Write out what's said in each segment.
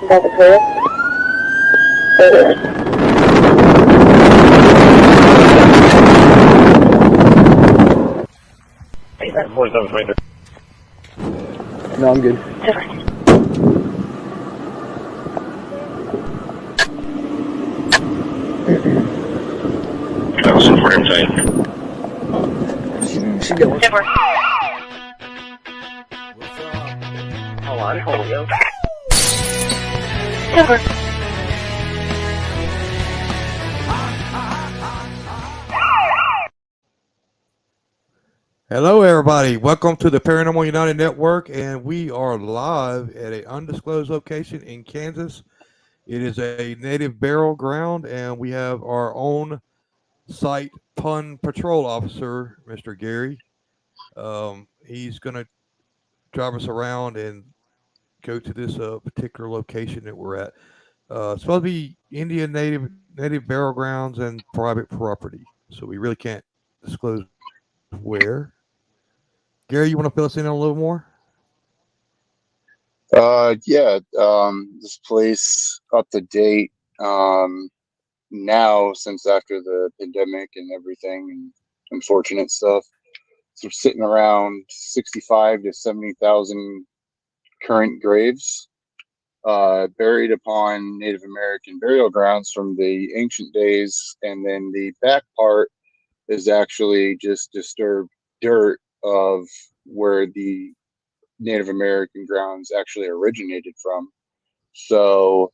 Delta clear. No, I'm good. Thousand frame tight. She going. Hold on, Julio. Silver. Hello, everybody. Welcome to the Paranormal United Network, and we are live at an undisclosed location in Kansas. It is a native burial ground, and we have our own site pun patrol officer, Mr. Gary. He's going to drive us around and go to this particular location that we're at. It's supposed to be Indian native burial grounds and private property, so we really can't disclose where. Gary, you want to fill us in a little more? Yeah, this place up to date, now since after the pandemic and everything and unfortunate stuff, so we're sitting around 65 to 70,000 current graves, buried upon Native American burial grounds from the ancient days. And then the back part is actually just disturbed dirt of where the Native American grounds actually originated from. So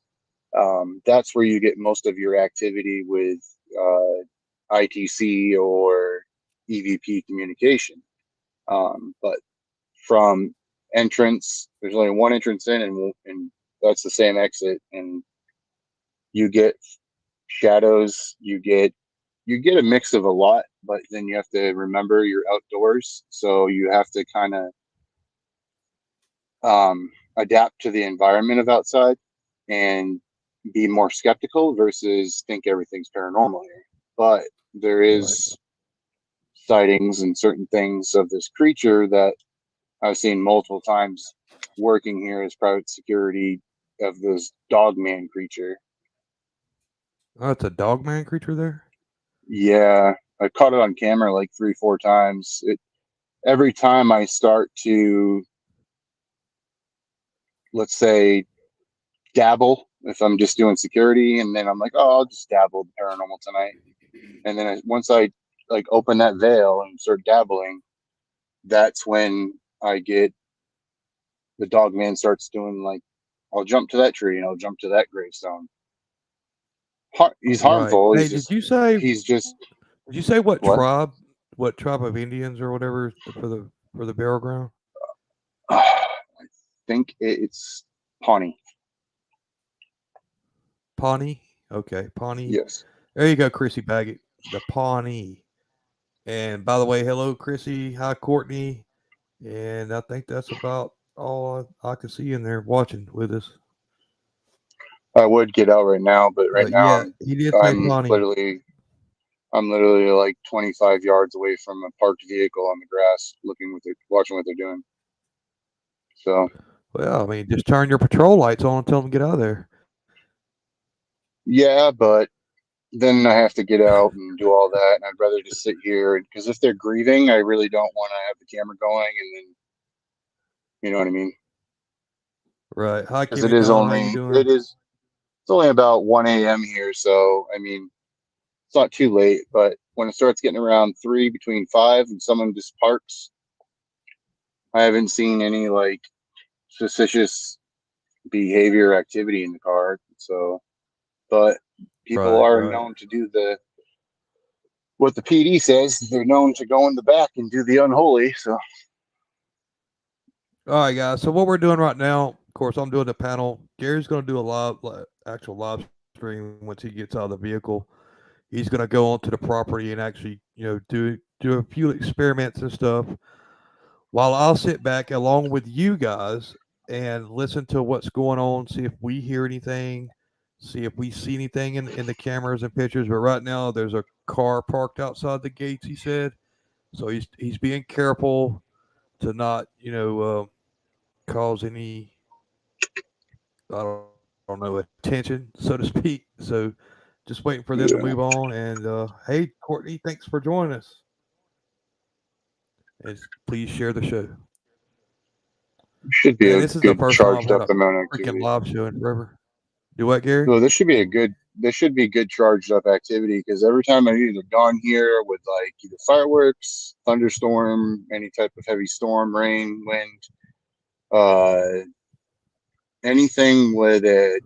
that's where you get most of your activity with ITC or EVP communication. But from entrance, there's only one entrance in, and that's the same exit. And you get shadows, you get a mix of a lot, but then you have to remember you're outdoors, so you have to kind of adapt to the environment of outside and be more skeptical versus think everything's paranormal here. But there is sightings and certain things of this creature that I've seen multiple times working here as private security of this dogman creature. Oh, it's a dogman creature there? Yeah, I caught it on camera like 3-4 times. Every time I start to, let's say, dabble, if I'm just doing security, and then I'm like, oh, I'll just dabble paranormal tonight. And then once I like open that veil and start dabbling, that's when I get the dog man starts doing like, I'll jump to that tree and I'll jump to that gravestone. He's harmful. Right. Hey, did you say what What? tribe? What tribe of Indians or whatever for the burial ground? I think it's Pawnee. Pawnee. Okay, Pawnee. Yes. There you go, Chrissy Baggett. The Pawnee. And by the way, hello, Chrissy. Hi, Courtney. And I think that's about all I can see in there watching with us. I would get out right now, but now he did say Pawnee. I'm literally like 25 yards away from a parked vehicle on the grass, watching what they're doing. So, well, I mean, just turn your patrol lights on and tell them to get out of there. Yeah, but then I have to get out and do all that, and I'd rather just sit here because if they're grieving, I really don't want to have the camera going, and then, you know what I mean? Right. Hi, because Kimmy Dawn. How you doing? it's only about 1 a.m. here, so I mean, it's not too late, but when it starts getting around 3, between 5, and someone just parks, I haven't seen any like suspicious behavior activity in the car. So, but people are known to do what the PD says. They're known to go in the back and do the unholy. So, all right, guys. So what we're doing right now, of course, I'm doing the panel. Gary's going to do a actual live stream once he gets out of the vehicle. He's going to go onto the property and actually, do a few experiments and stuff, while I'll sit back along with you guys and listen to what's going on, see if we hear anything, see if we see anything in the cameras and pictures. But right now, there's a car parked outside the gates, he said. So he's being careful to not, cause any, I don't don't know, attention, so to speak. So just waiting for them to Yeah, move on. And hey, Courtney, thanks for joining us. And please share the show. should be Man, a this is the good first time I've charged had up a amount of freaking activity. live show in forever. Do what, Gary? So this should be a good. This should be good charged up activity because every time I've either gone here with like either fireworks, thunderstorm, any type of heavy storm, rain, wind, uh, anything with a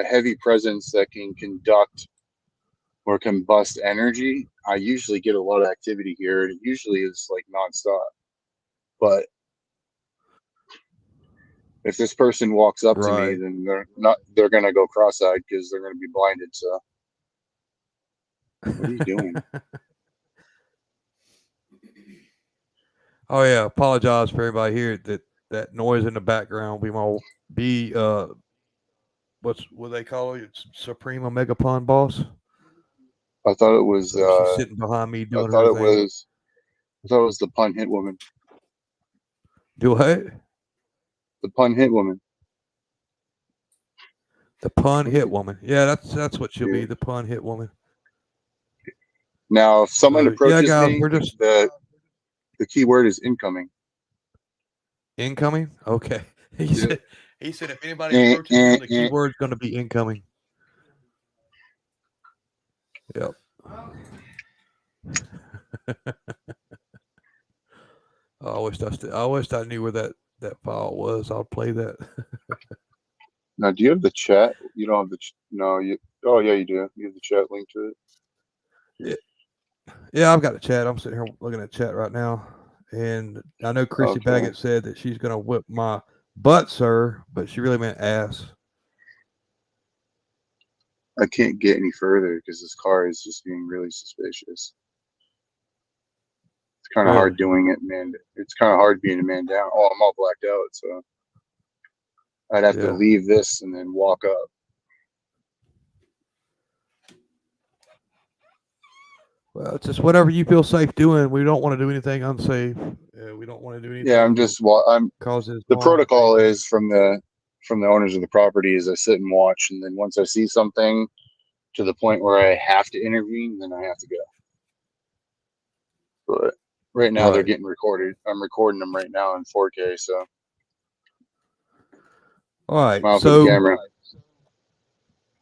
heavy presence that can conduct or combust energy, I usually get a lot of activity here, and it usually is like nonstop. But if this person walks up to me, Right. then they're gonna go cross-eyed because they're gonna be blinded. So what are you doing? Oh yeah, apologize for everybody here that noise in the background. We might be what they call it? It's Supreme Omega Pond boss. I thought it was So she's sitting behind me I doing thought her it thing. was I thought it was the pun hit woman. Do what? The pun hit woman. The pun hit woman. Yeah, that's what she'll Yeah. be. The pun hit woman. Now if someone So yeah, approaches guys, me, we're just the key word is incoming. incoming. Okay. Yeah. He said if anybody approaches him, the keyword's going to be incoming. Yep. I wish I knew where that file was. I'll play that. Now, do you have the chat? You don't have the no. You oh yeah, you do. You have the chat link to it. Yeah, I've got a chat. I'm sitting here looking at chat right now, and I know Chrissy Okay. Baggett said that she's going to whip my butt, sir, but she really meant ass. I can't get any further because this car is just being really suspicious. It's kind of hard Really? doing it, man. It's kind of hard being a man down. Oh, I'm all blacked out, so I'd have to Yeah. leave this and then walk up. Well, it's just whatever you feel safe doing. We don't want to do anything unsafe. We don't want to do anything. Yeah, I'm causes the harm. protocol is from the owners of the property is I sit and watch, and then once I see something to the point where I have to intervene, then I have to go. But right now they're Right. getting recorded. I'm recording them right now in 4K. So All right. smile for the camera.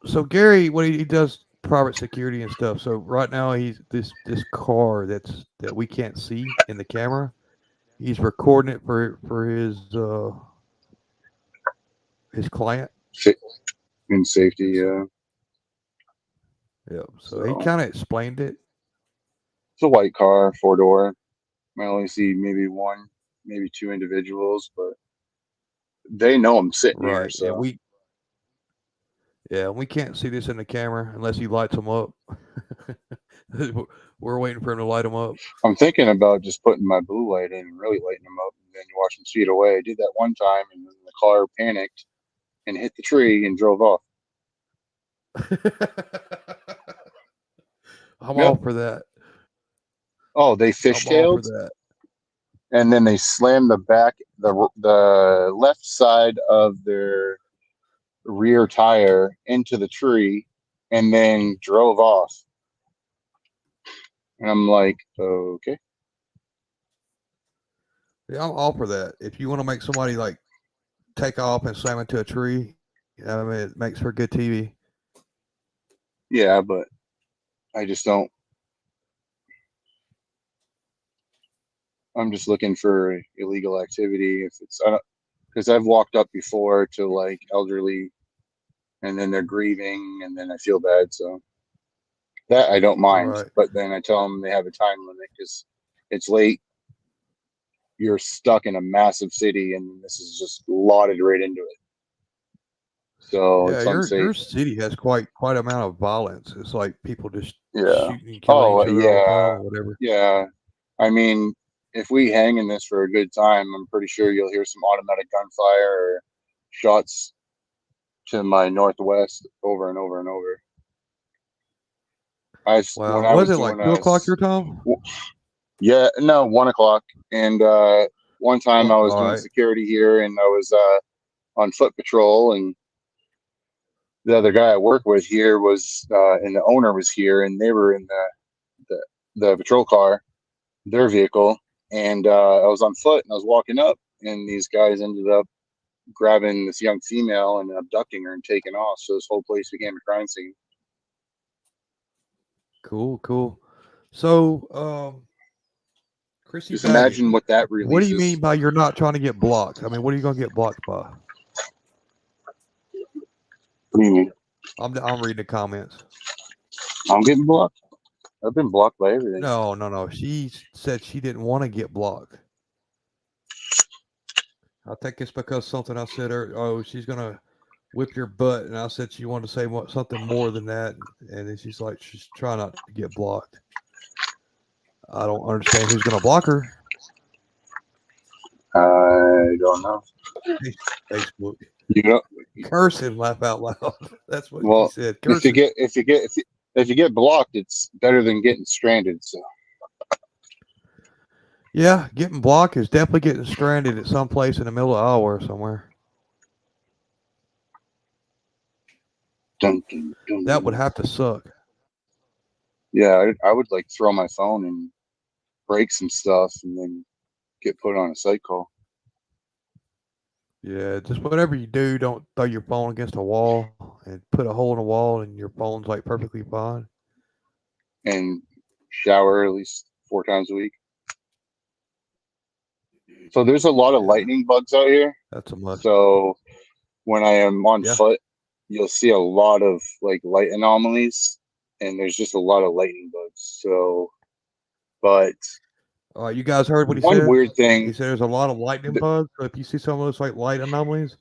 So Gary, what he does private security and stuff. So right now he's this car that we can't see in the camera. He's recording it for his client. In safety, yeah. Yeah. So he kind of explained it. It's a white car, 4-door. I only see maybe one, maybe two individuals, but they know I'm sitting here. Right. So We can't see this in the camera unless he lights them up. We're waiting for him to light them up. I'm thinking about just putting my blue light in and really lighting them up, and then you watch them speed away. I did that one time, and then the car panicked and hit the tree and drove off. I'm all for that. Oh, they fishtailed, and then they slammed the left side of their rear tire into the tree, and then drove off. And I'm like, okay. Yeah, I'm all for that. If you want to make somebody like take off and slam into a tree, I mean, it makes for good TV. Yeah, but I just don't. I'm just looking for illegal activity. If it's, because I've walked up before to like elderly, and then they're grieving, and then I feel bad. So that I don't mind. Right. But then I tell them they have a time limit because it's late. You're stuck in a massive city, and this is just lauded right into it. So Yeah, it's unsafe. your city has quite amount of violence. It's like people just Yeah. shooting and killing each other all the time or whatever. Yeah. I mean, if we hang in this for a good time, I'm pretty sure you'll hear some automatic gunfire or shots to my northwest over and over and over. Wow. Was it like 2 o'clock your time? Yeah, no, 1 o'clock. And one time I was doing security here, and I was on foot patrol, and the other guy I work with here was, and the owner was here, and they were in the patrol car, their vehicle, and I was on foot and I was walking up, and these guys ended up grabbing this young female and abducting her and taking off. So this whole place became a crime scene. Cool, cool. So, Chrissy Just Baggett, imagine what that what do you releases. mean by you're not trying to get blocked? I mean, what are you going to get blocked by? What do you mean? I'm reading the comments. I'm getting blocked. I've been blocked by everything. No. She said she didn't want to get blocked. I think it's because something I said her. Oh, she's gonna whip your butt, and I said she wanted to say something more than that, and then she's like, she's trying not to get blocked. I don't understand who's gonna block her. I don't know. Facebook. You know, Curse and laugh out loud. That's what well, he said. if you get blocked, it's better than getting stranded. So yeah, getting blocked is definitely getting stranded at some place in the middle of Iowa or somewhere. dun, dun, dun, That would have to suck. Yeah, I would like throw my phone and break some stuff, and then get put on a site call. Yeah, just whatever you do, don't throw your phone against a wall and put a hole in the wall, and your phone's like perfectly fine. And shower at least 4 times a week. So there's a lot of lightning bugs out here. That's a must. So when I am on foot, you'll see a lot of like light anomalies, and there's just a lot of lightning bugs. So, but you guys heard what he one said? weird thing. He said there's a lot of lightning bugs. So if you see some of those like light anomalies,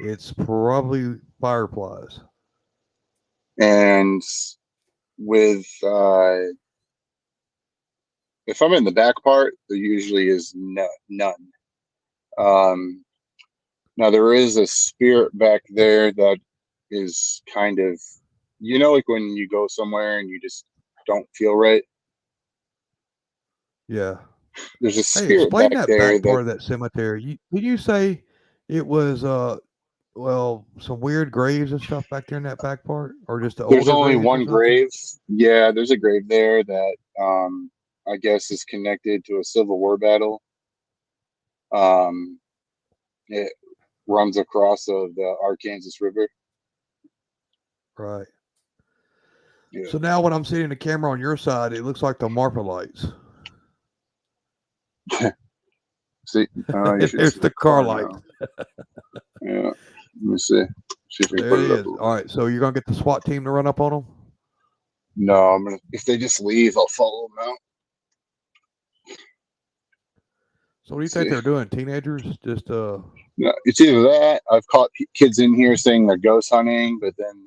it's probably fireflies. And with if I'm in the back part, there usually is none. Now there is a spirit back there that is kind of, like when you go somewhere and you just don't feel right. Yeah. There's a spirit explain back that there back part of that cemetery. Did you say it was some weird graves and stuff back there in that back part, or just the there's older only graves or one something? grave. Yeah, there's a grave there that I guess is connected to a Civil War battle. It runs across of the Arkansas River. Right. Yeah. So now when I'm seeing the camera on your side, it looks like the Marfa lights. See, there's the car light. Yeah. Let me see. See if we can There put it it is. up. All right. So you're gonna get the SWAT team to run up on them? No, I'm gonna. If they just leave, I'll follow them out. So what do you think they're doing? Teenagers? Just No, it's either that. I've caught kids in here saying they're ghost hunting, but then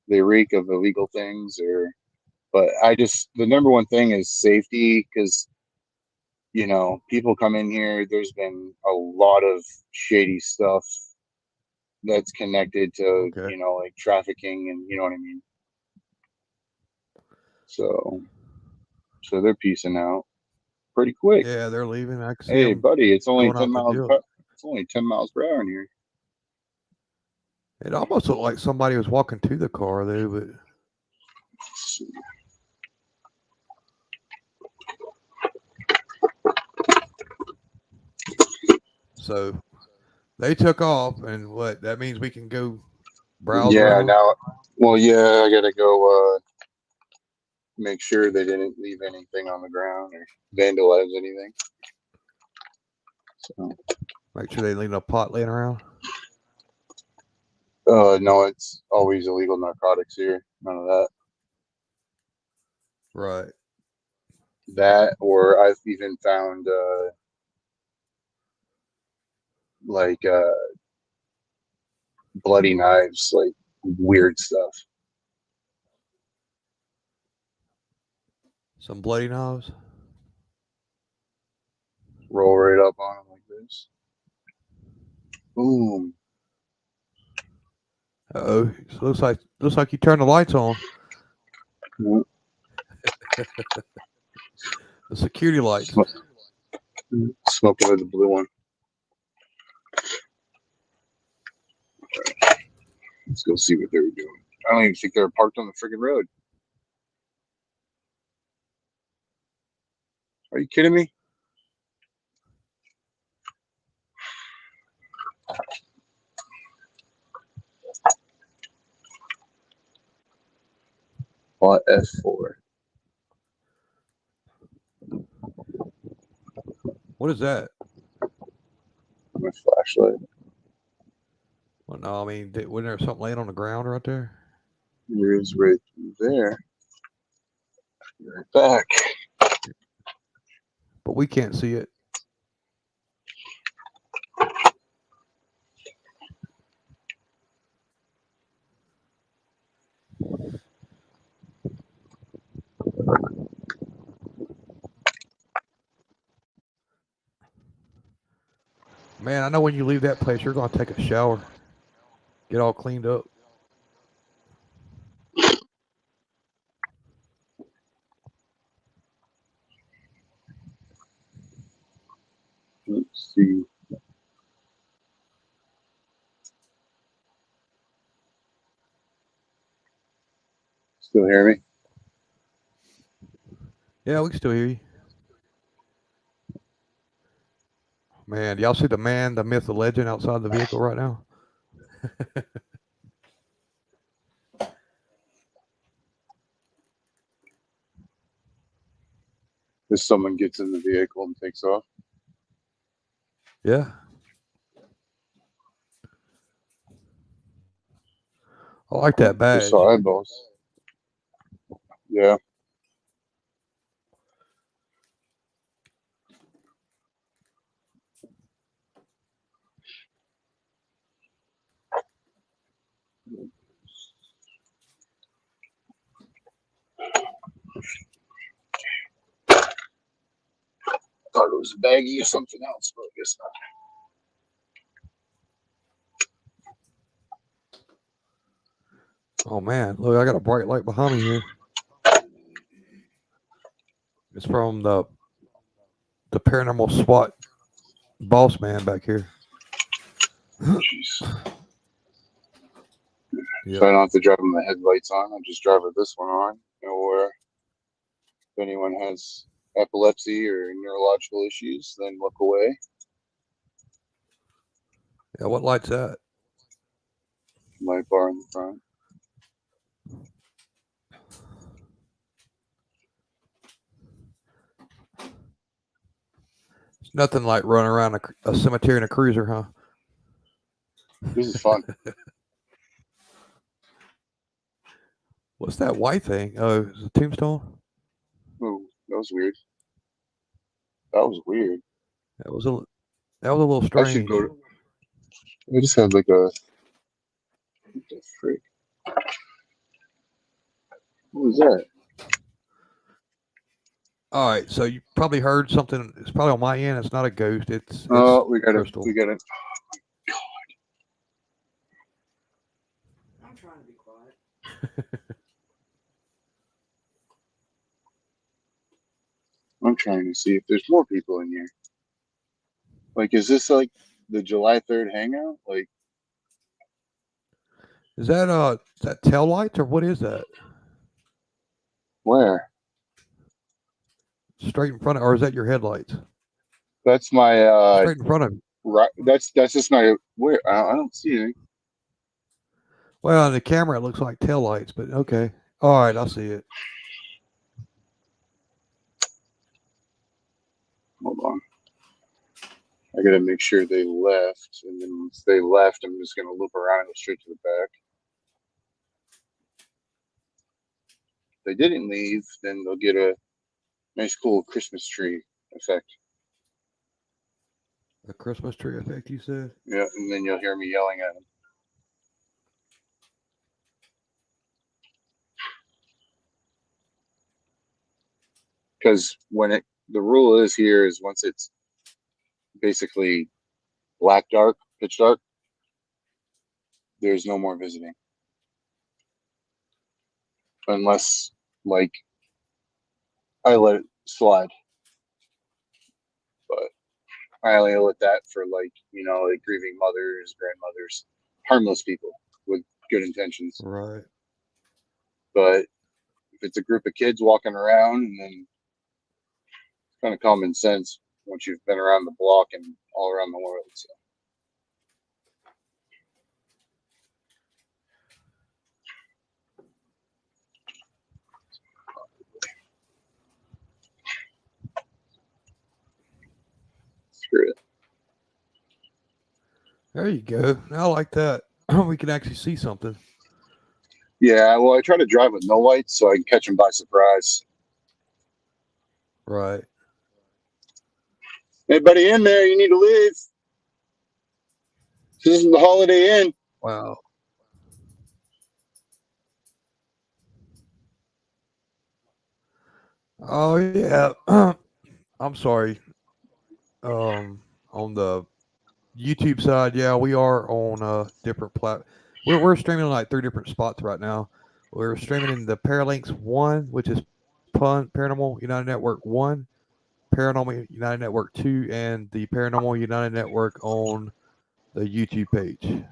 they reek of illegal things. But the number one thing is safety, because people come in here. There's been a lot of shady stuff that's connected to like trafficking, and you know what I mean. So they're piecing out pretty quick. Yeah, they're leaving. I can see Hey, them buddy, it's only going 10 out the miles. deal. It's only 10 miles per hour in here. It almost looked like somebody was walking to the car, though. But so they took off, and what that means we can go browse around. Now, well, I gotta go make sure they didn't leave anything on the ground or vandalize anything. So make sure they leave no pot laying around. No, it's always illegal narcotics here. None of that. Right. That, or I've even found bloody knives, like weird stuff. Some bloody knives. Roll right up on them like this. Boom. Oh, so looks like you turned the lights on. Yeah. The security lights. Smoking with the blue one. Let's go see what they were doing. I don't even think they were parked on the friggin' road. Are you kidding me? Lot F4. What is that? My flashlight. Well, no, I mean, wasn't there something laying on the ground right there? There is right there. Be right back. But we can't see it. Man, I know when you leave that place, you're going to take a shower, get all cleaned up. Let's see. Still hear me? Yeah, we can still hear you. Man, y'all see the man, the myth, the legend outside the vehicle right now? If someone gets in the vehicle and takes off. Yeah. I like that badge. Just saw eyeballs. Yeah. Thought it was a baggie or something else, but I guess not. Oh man, look, I got a bright light behind me here. It's from the paranormal SWAT boss man back here. Jeez. Yep. So I don't have to drive with my headlights on. I just drive with this one on. Or if anyone has epilepsy or neurological issues, then look away. Yeah, what light's that? Light bar in the front. It's nothing like running around a cemetery in a cruiser, huh? This is fun. What's that white thing? Oh, it's a tombstone? Ooh, that was weird. That was weird. That was a little I should strange. go to. I just had like a. What the frick? What was that? All right, so you probably heard something. It's probably on my end. It's not a ghost. It's Oh, we got it. crystal. We got it. I'm trying to be quiet. I'm trying to see if there's more people in here. Like, is this like the July 3rd hangout? Like, Is that tail lights or what is that? where? Straight in front of, or is that your headlights? That's my Straight in front of you. right. That's just my where. I don't see anything. Well, on the camera it looks like tail lights, but okay. All right, I see it. Hold on. I gotta make sure they left, and then once they left, I'm just gonna loop around and go straight to the back. If they didn't leave, then they'll get a nice, cool Christmas tree effect. A Christmas tree effect, you said? Yeah, and then you'll hear me yelling at them. Because the rule is here is once it's basically black dark, pitch dark, there's no more visiting. Unless, like, I let it slide. But I only let that for, like, like grieving mothers, grandmothers, harmless people with good intentions. Right. But if it's a group of kids walking around, and then it's kind of common sense once you've been around the block and all around the world. So. Screw it. There you go. I like that. We can actually see something. Yeah, well, I try to drive with no lights so I can catch them by surprise. Right. Anybody in there? You need to leave. This is the Holiday Inn. Wow. Oh yeah. I'm sorry. On the YouTube side, yeah, we are on different We're streaming on like 3 different spots right now. We're streaming in the Paralanx-One, which is Paranormal United Network 1, Paranormal United Network 2, and the Paranormal United Network on the YouTube page.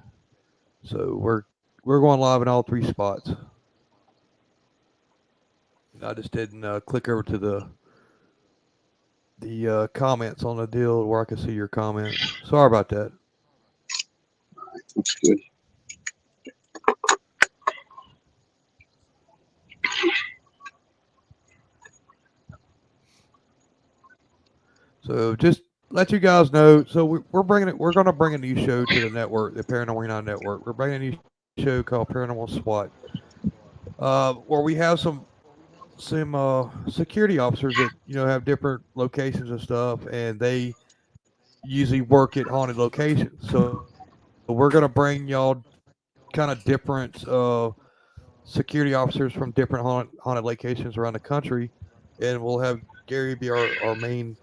So we're going live in all 3 spots. I just didn't click over to the comments on the deal where I can see your comments. Sorry about that. That's good. So just let you guys know. So we're bringing it. We're going to bring a new show to the network, the Paranormal United Network. We're bringing a new show called Paranormal SWAT, where we have some security officers that have different locations and stuff, and they usually work at haunted locations. So we're going to bring y'all kind of different security officers from different haunted locations around the country, and we'll have Gary be our main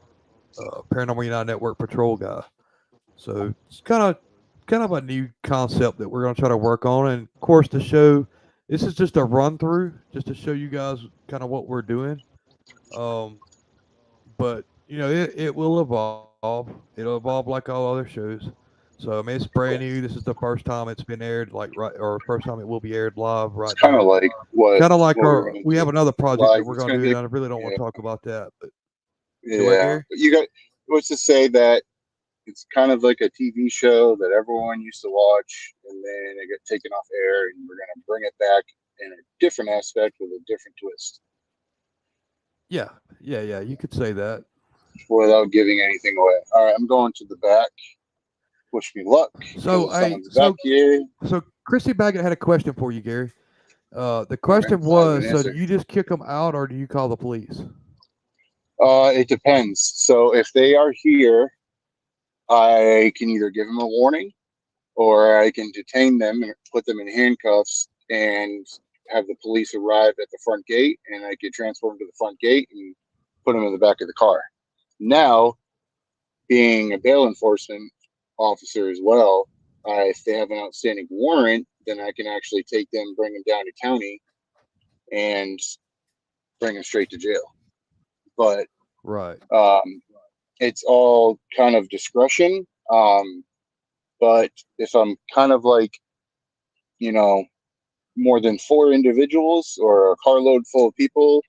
Paranormal United Network patrol guy. So it's kind of a new concept that we're going to try to work on. And of course, the show, this is just a run through, just to show you guys kind of what we're doing. Um, but it will evolve. It'll evolve like all other shows. So I mean, it's brand new. This is the first time it's been aired, like right, or first time it will be aired live right It's kind of now. like what Kind of like we're our, gonna we do. have another project that Like we're it's going to gonna do, be and I really don't want yeah, to talk about that. But do what, yeah. Gary? But you got what's to say that it's kind of like a TV show that everyone used to watch, and then it got taken off air, and we're gonna bring it back in a different aspect with a different twist, Yeah, yeah. You could say that. without giving anything away. All right, I'm going to the back. Wish me luck So, because hey, someone's back here. so Chrissy Baggett had a question for you, Gary. The All right, question I have an was, so do answer. you just kick them out, or do you call the police? It depends. So if they are here, I can either give them a warning, or I can detain them and put them in handcuffs and have the police arrive at the front gate, and I could transport them to the front gate and put them in the back of the car. Now, being a bail enforcement officer as well, if they have an outstanding warrant, then I can actually take them, bring them down to county, and bring them straight to jail. But Right. it's all kind of discretion. But if I'm kind of like, you know, more than 4 individuals or a carload full of people,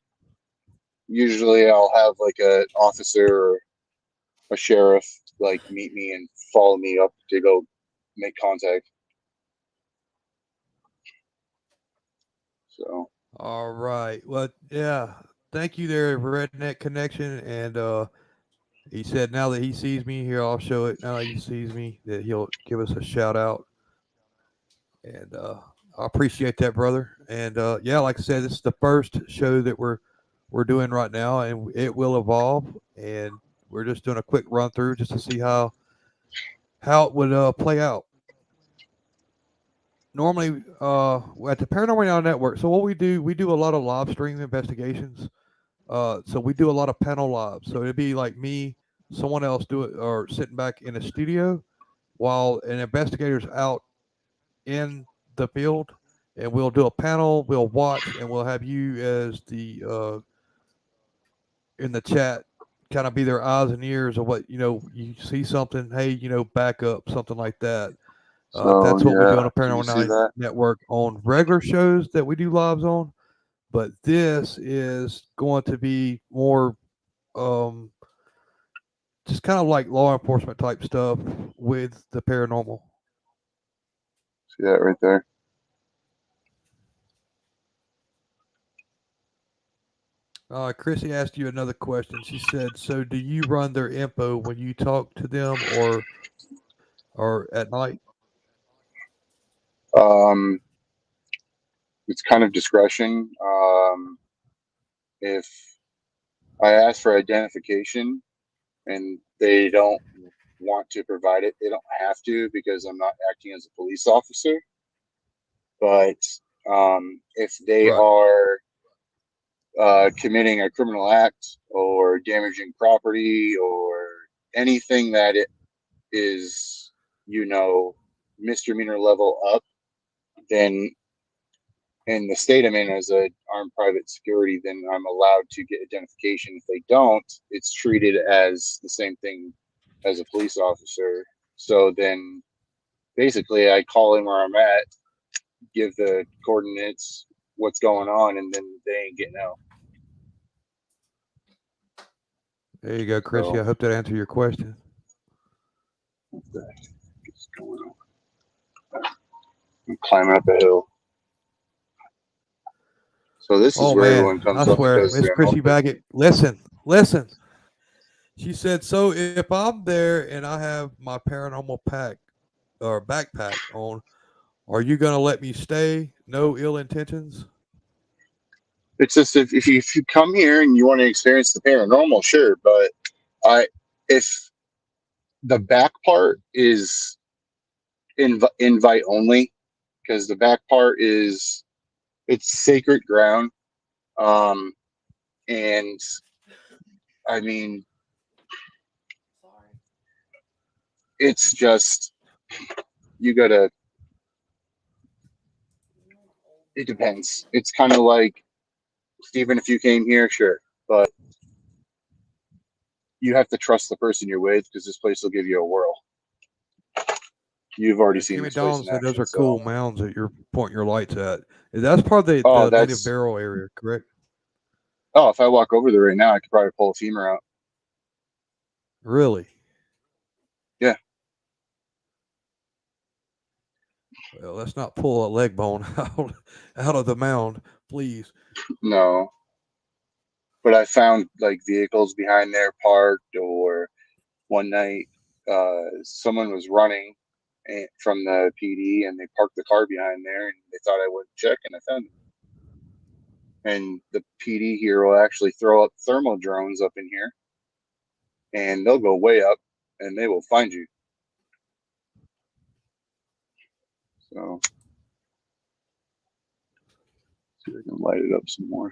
usually I'll have like an officer or a sheriff like meet me and follow me up to go make contact. So All right. Well, yeah. Thank you there, Redneck Connection. And he said now that he sees me here, I'll show it. Now that he sees me, that he'll give us a shout out. And I appreciate that, brother. And yeah, like I said, this is the first show that we're doing right now, and it will evolve. And we're just doing a quick run through just to see how it would play out. Normally, at the Paranormal Now Network, so what we do a lot of live stream investigations. So we do a lot of panel live. So it'd be like me, someone else do it, or sitting back in a studio while an investigator's out in the field, and we'll do a panel. We'll watch, and we'll have you as the in the chat, kind of be their eyes and ears of what you see something. Hey, back up, something like that. So That's what we do on a can you Paranormal see Night that? Network on regular shows that we do lives on. But this is going to be more um, just kind of like law enforcement type stuff with the paranormal. See that right there? Chrissy asked you another question. She said, "So do you run their info when you talk to them, or at night?" Um, it's kind of discretion. If I ask for identification and they don't want to provide it, they don't have to because I'm not acting as a police officer. But if they Right. are committing a criminal act or damaging property or anything that it is, misdemeanor level up, then in the state I'm in as a armed private security, then I'm allowed to get identification. If they don't, it's treated as the same thing as a police officer. So then basically I call in where I'm at, give the coordinates, what's going on, and then they ain't getting out. There you go, Chrissy. So I hope that answered your question. what the heck is going on? I'm climbing up a hill. So this is Oh where man, everyone comes I up and swear, does Miss their Chrissy MOPA. Baggett, listen. She said, "So if I'm there and I have my paranormal pack or backpack on, are you gonna let me stay? No ill intentions." It's just if you come here and you want to experience the paranormal, sure, but I if the back part is invite only because the back part is it's sacred ground, um, and I mean it's just you gotta. It depends. It's kind of like Stephen, if you came here, sure, but you have to trust the person you're with because this place will give you a whirl. You've already Yeah, seen Kimmy this place Donald in said those action, are so. cool mounds that you're pointing your lights at. That's part of Oh, the native that's barrel area, correct? oh. If I walk over there right now, I could probably pull a femur out. Really? Yeah. Well, let's not pull a leg bone out of the mound, please. No, but I found like vehicles behind there parked, or one night, someone was running from the PD and they parked the car behind there and they thought I wouldn't check and I found them. And the PD here will actually throw up thermal drones up in here and they'll go way up and they will find you. So see if I can light it up some more.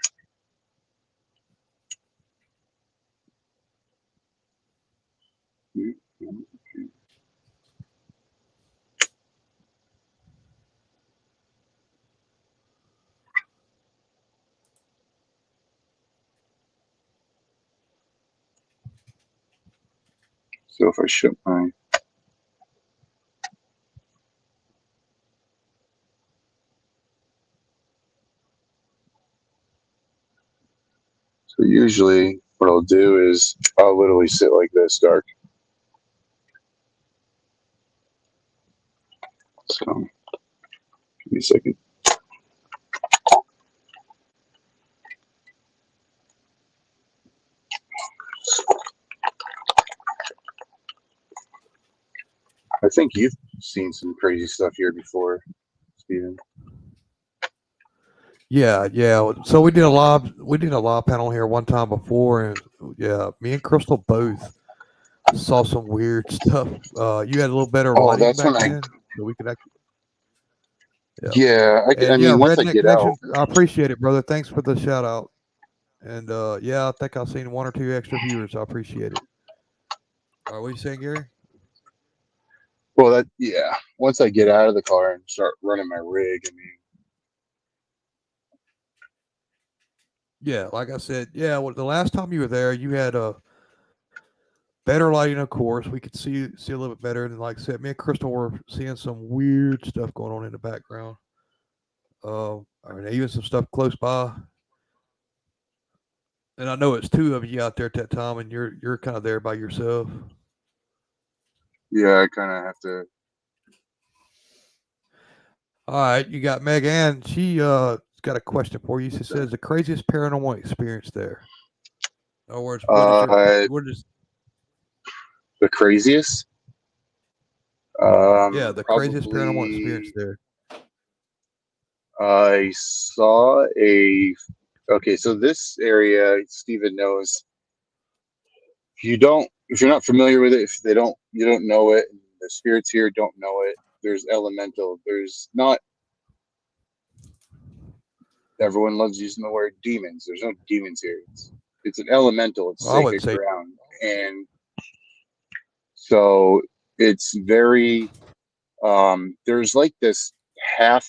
So if I shut my so usually what I'll do is I'll literally sit like this dark. So give me a second. I think you've seen some crazy stuff here before, Steven. Yeah. So we did a live panel here one time before, and yeah, me and Crystal both saw some weird stuff. You had a little better Oh, lighting that's back when I. then, so we could actually. Yeah, Yeah, I and yeah, mean, once I Redneck get out, Connection. I appreciate it, brother. Thanks for the shout out. And yeah, I think I've seen one or two extra viewers. I appreciate it. All right, what are you saying, Gary? well, yeah, once I get out of the car and start running my rig, I mean, Yeah, like I said, yeah. Well, the last time you were there, you had better lighting, of course. We could see a little bit better. And like I said, me and Crystal were seeing some weird stuff going on in the background. I mean, even some stuff close by. And I know it's two of you out there at that time, and you're kind of there by yourself. Yeah, I kind of have to. All right, you got Meg Ann. She got a question for you. She says the craziest paranormal experience there. In other words, what is the craziest? yeah, the craziest paranormal experience there. I saw a. Okay, so this area, Stephen knows. If you're not familiar with it, you don't know it. The spirits here don't know it. There's elemental. There's not. Everyone loves using the word demons. There's no demons here. It's an elemental. It's sacred ground, and so it's very. There's like this half.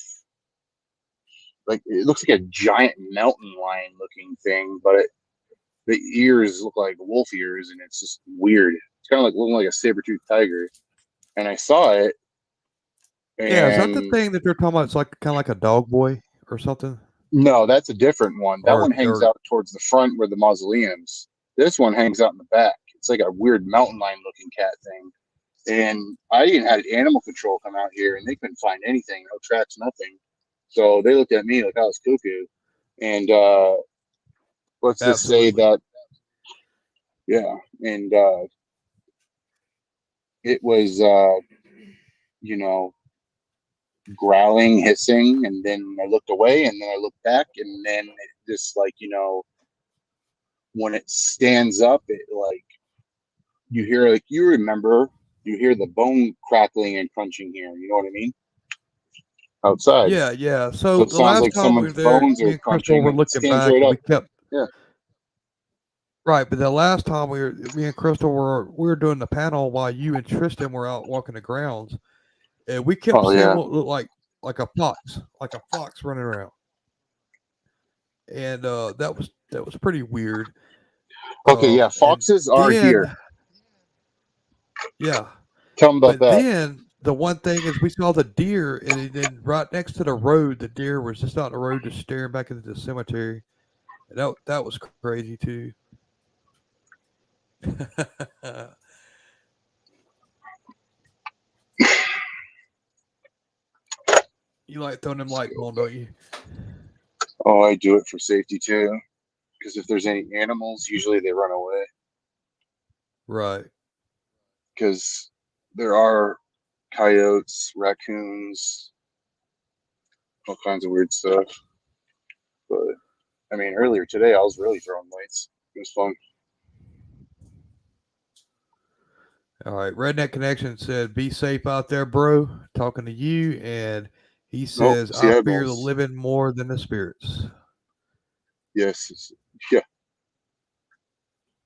Like it looks like a giant mountain lion looking thing, but the ears look like wolf ears, and it's just weird. It's kind of like looking like a saber-toothed tiger. And I saw it. Yeah, is that the thing that they're talking about? It's like kind of like a dog boy or something. No, that's a different one. That one hangs out towards the front where the mausoleums. This one hangs out in the back. It's like a weird mountain lion looking cat thing. And I even had animal control come out here, and they couldn't find anything, no tracks, nothing. So they looked at me like I was cuckoo. And let's just say that, yeah. And it was, growling, hissing. And then I looked away, and then I looked back, and then it just when it stands up, it you hear, you hear the bone crackling and crunching here. You know what I mean? Outside. Yeah. So it sounds like someone's bones are crunching. We're looking back. Right, we kept. Yeah. Right, but the last time me and Crystal we were doing the panel while you and Tristan were out walking the grounds, and we kept seeing what looked like a fox running around, and that was pretty weird. Okay, yeah, foxes are here. Yeah. Tell them about that. Then the one thing is we saw the deer, and then right next to the road, the deer was just out the road, just staring back into the cemetery. And that was crazy too. You like throwing them lights on, don't you? Oh, I do it for safety too. Because if there's any animals, usually they run away. Right. Because there are coyotes, raccoons, all kinds of weird stuff. But I mean, earlier today, I was really throwing lights. It was fun. All right. Redneck Connection said, "Be safe out there, bro." Talking to you, and he says, "I fear the living more than the spirits." Yes. Yeah.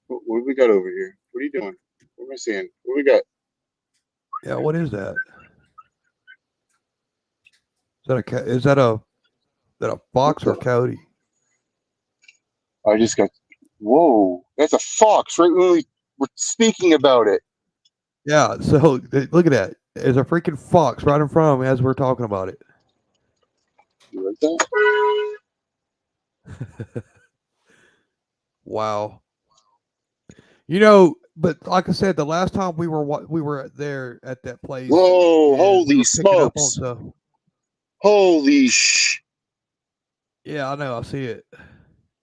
What do we got over here? What are you doing? What am I seeing? What do we got? Yeah. What is that? Is that a fox or a coyote? I just got. Whoa! That's a fox. Right when we were speaking about it. Yeah, so look at that. There's a freaking fox right in front of me as we're talking about it. You like that? Wow. But like I said, the last time we were there at that place. Whoa! Holy smokes! Holy Yeah, I know. I see it.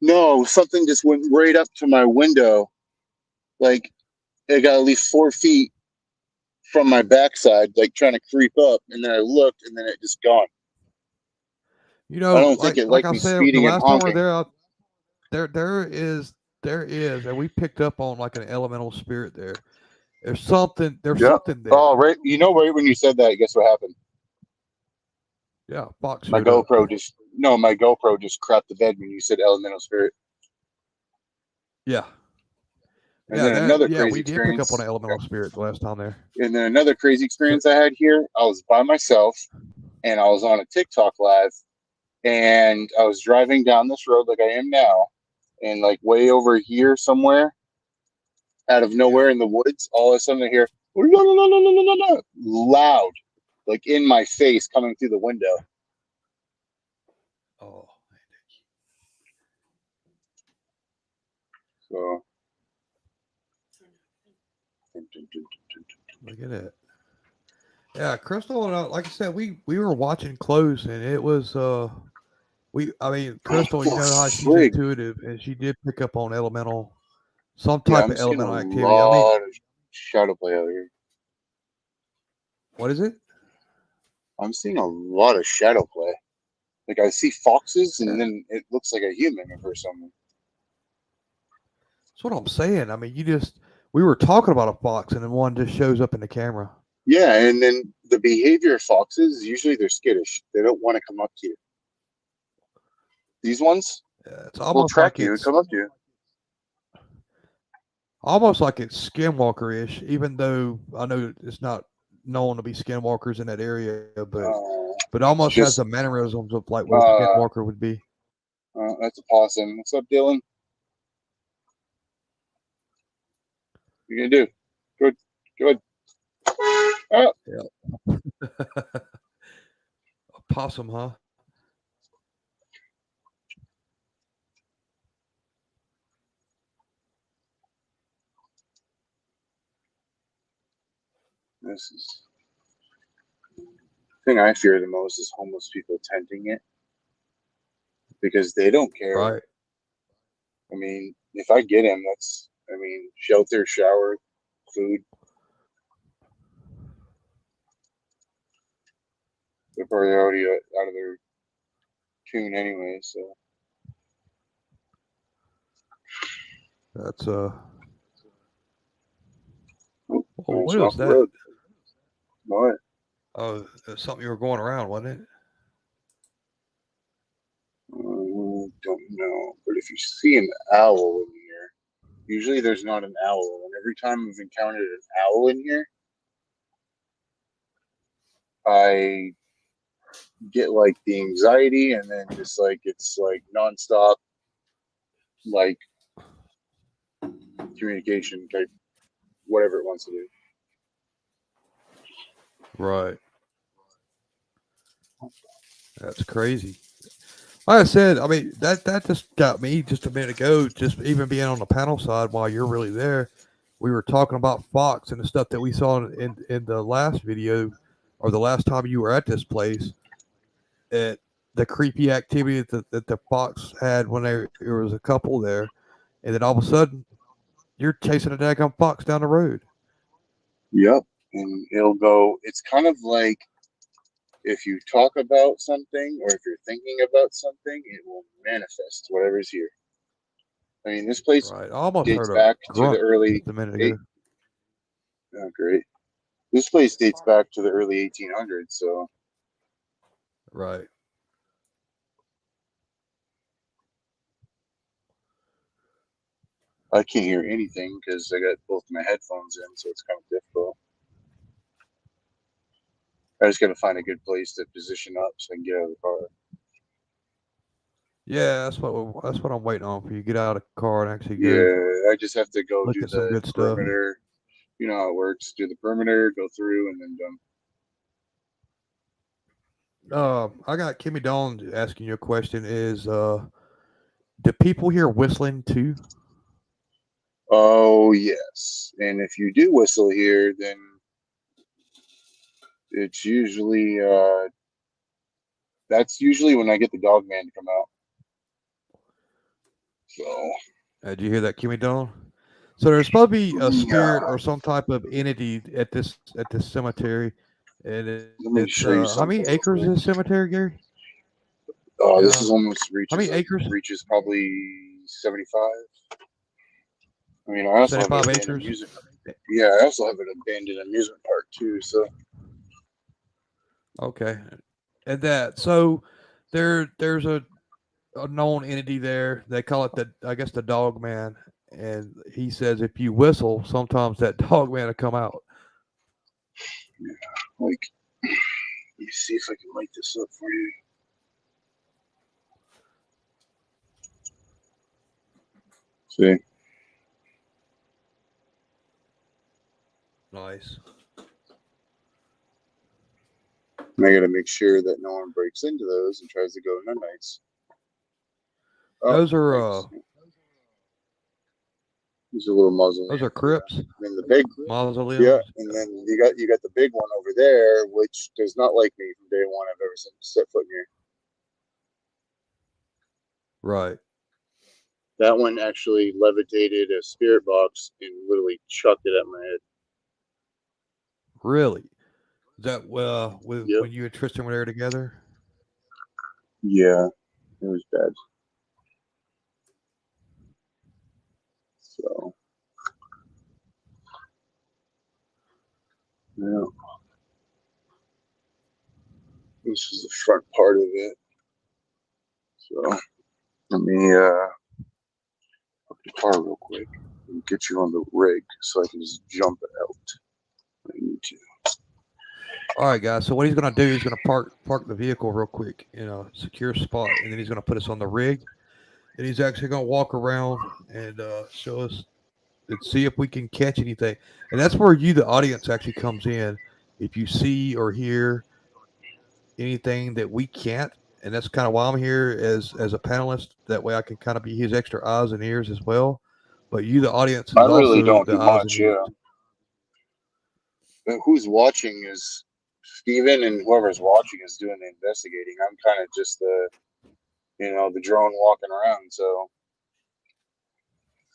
No, something just went right up to my window. Like it got at least 4 feet from my backside, like trying to creep up, and then I looked, and then it just gone. I don't think it liked me speeding and honking. The last time we're there, there is, and we picked up on like an elemental spirit there. There's something there. Oh, right. Right when you said that, guess what happened? Yeah, fox. My GoPro just crapped the bed when you said elemental spirit. Yeah. And then another crazy we did pick up on an elemental spirit the last time there. And then another crazy experience I had here, I was by myself, and I was on a TikTok live, and I was driving down this road like I am now, and like way over here somewhere, out of nowhere in the woods, all of a sudden I hear loud, like in my face coming through the window. Oh, So look at it. Yeah, Crystal and I, like I said, we were watching close, and it was I mean, Crystal, you know how she's frig. intuitive, and she did pick up on some Yeah, type I'm of seeing a elemental activity. I mean, lot of shadow play out here. what is it? I'm seeing a lot of shadow play. Like I see foxes, and Yeah, then it looks like a human or something. that's what I'm saying. I mean, we were talking about a fox, and then one just shows up in the camera. Yeah, and then the behavior of foxes, usually they're skittish. They don't want to come up to you. These ones Yeah, it's will track you and come up to you. almost like it's skinwalker-ish, even though I know it's not known to be skinwalkers in that area, but It's almost has just the mannerisms of like what a skinwalker would be. that's a possum. What's up, Dylan? What you gonna do? Good, good. Oh, Yeah. A possum, huh? this is the thing I fear the most is homeless people tenting it because they don't care. Right. I mean, if I get him, shelter, shower, food. They're probably already out of their tune anyway. So That's oh, oh, almost what went is off the that? road. What? Oh, that's something you were going around, wasn't it? Don't know. But if you see an owl in here, usually there's not an owl. And every time I've encountered an owl in here, I get like the anxiety and then just like it's like nonstop like communication type whatever it wants to do. Right. That's crazy. Like I said, I mean that just got me just a minute ago. Just even being on the panel side while you're really there, we were talking about Fox and the stuff that we saw in the last video, or the last time you were at this place. At the creepy activity that the Fox had when there was a couple there, and then all of a sudden you're chasing a daggone fox down the road. Yep. And it'll go, it's kind of like if you talk about something or if you're thinking about something, it will manifest whatever's here. I mean, this place Right. I almost dates heard a back to the grunt early just a minute eight. ago. Oh, great. This place dates back to the early 1800s. So Right. I can't hear anything because I got both my headphones in. So it's kind of difficult. I just got to find a good place to position up so I can get out of the car. Yeah, that's what I'm waiting on for you. Get out of the car and actually go Yeah, I just have to go look do at some the good stuff. perimeter. You know how it works. Do the perimeter, go through, and then done. I got Kimmy Dawn asking you a question. Is do people hear whistling too? Oh, yes. And if you do whistle here, then it's usually that's usually when I get the dog man to come out. So Did you hear that, Kimmy Dawn? So there's supposed to be a spirit yeah, or some type of entity at this cemetery, and let me it's show you how many something real acres is quick. this cemetery, Gary? This Yeah, is almost how many acres? reaches probably 75. I mean, I also have an 75 abandoned acres. amusement. Yeah, I also have an abandoned amusement park too. So Okay, and so there's a known entity there. They call it I guess the dog man, and he says if you whistle, sometimes that dog man will come out. yeah, like let me see if I can light this up for you. See. Nice. And I got to make sure that no one breaks into those and tries to go in their nights. Oh, Those are nice. These are little mausoleums. those are crypts, And then the big, mausoleums. yeah, and then you got the big one over there, which does not like me from day one I've ever set foot in here. Right. That one actually levitated a spirit box and literally chucked it at my head. Really? Is that with Yep. when you and Tristan were there together? Yeah, it was bad. So, yeah. This is the front part of it. So, let me hook the car real quick and get you on the rig so I can just jump it out. I need to. All right, guys. So what he's gonna do, he's gonna park the vehicle real quick in a secure spot, and then he's gonna put us on the rig, and he's actually gonna walk around and show us and see if we can catch anything. And that's where you, the audience, actually comes in. If you see or hear anything that we can't, and that's kind of why I'm here as a panelist. That way I can kind of be his extra eyes and ears as well. But you, the audience, is I really also don't the do eyes much, and ears. yeah. But who's watching is Steven, and whoever's watching is doing the investigating. I'm kind of just the drone walking around. So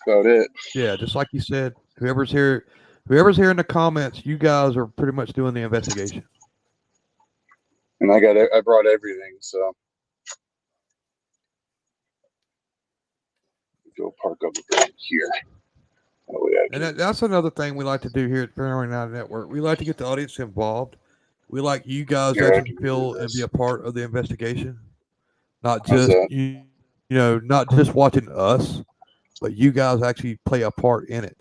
that's about it. Yeah, just like you said, whoever's here in the comments, you guys are pretty much doing the investigation. And I brought everything. So go park up right here. That way I can. And that's another thing we like to do here at Paralanx Woodard Network. We like to get the audience involved. We like you guys to actually feel and be a part of the investigation, not How's just that? not just watching us, but you guys actually play a part in it.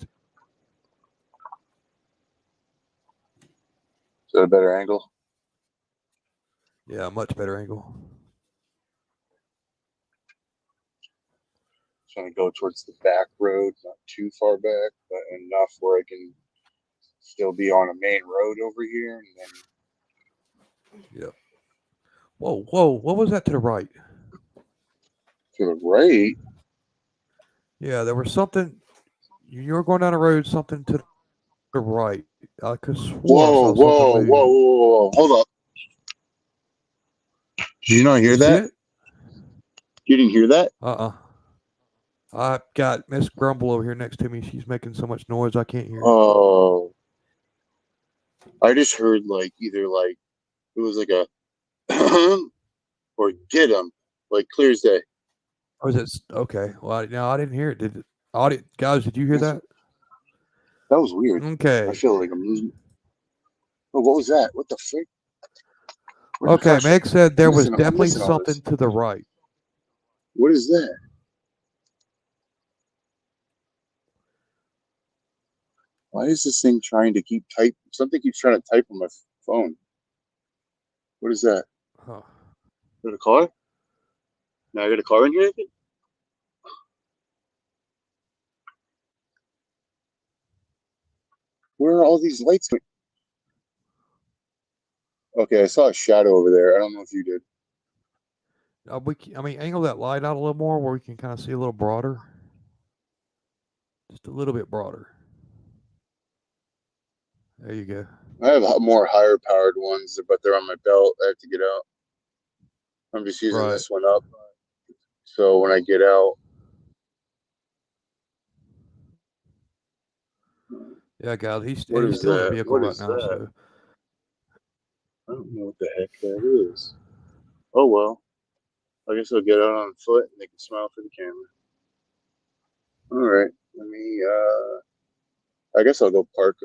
Is that a better angle? Yeah, much better angle. Trying to go towards the back road, not too far back, but enough where I can still be on a main road over here. And then Yep. Whoa! What was that to the right? to the right. Yeah, there was something. You were going down the road. Something to the right. I could swore I saw something move. Whoa! Hold up. Did you not hear You that? see it? You didn't hear that? I got Miss Grumble over here next to me. She's making so much noise I can't hear. Oh, I just heard either it was like a or get him, like clear as day. Oh, is it okay? Well, no, I didn't hear it. Did it? Guys, did you hear that? That was weird. Okay. I feel like I'm losing. Oh, what was that? What the frick? Okay, Meg said there was I'm definitely missing all this. something to the right. What is that? Why is this thing trying to keep type? Something keeps trying to type on my phone. What is that? Huh. Got a car? Now I got a car in here? Where are all these lights going? Okay, I saw a shadow over there. I don't know if you did. Angle that light out a little more where we can kind of see a little broader. Just a little bit broader. There you go. I have more higher powered ones, but they're on my belt. I have to get out. I'm just using this one up. So when I get out. Yeah, guys, he's still in the vehicle right now. So I don't know what the heck that is. Oh well. I guess I'll get out on foot and they can smile for the camera. Alright. Let me I guess I'll go park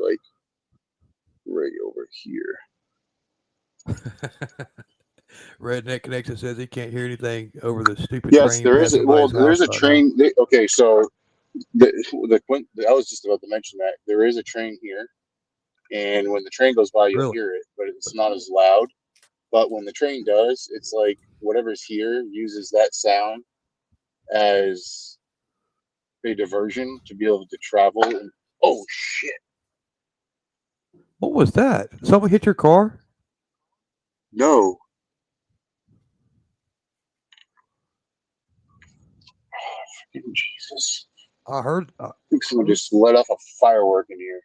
right over here. Redneck Connection says he can't hear anything over the stupid yes, train. there is. There's a train. Okay, so I was just about to mention that there is a train here, and when the train goes by, you'll hear it, but it's not as loud. But when the train does, it's like whatever's here uses that sound as a diversion to be able to travel. And, oh shit! What was that? Someone hit your car? No. Jesus. I heard. I think someone just let off a firework in here.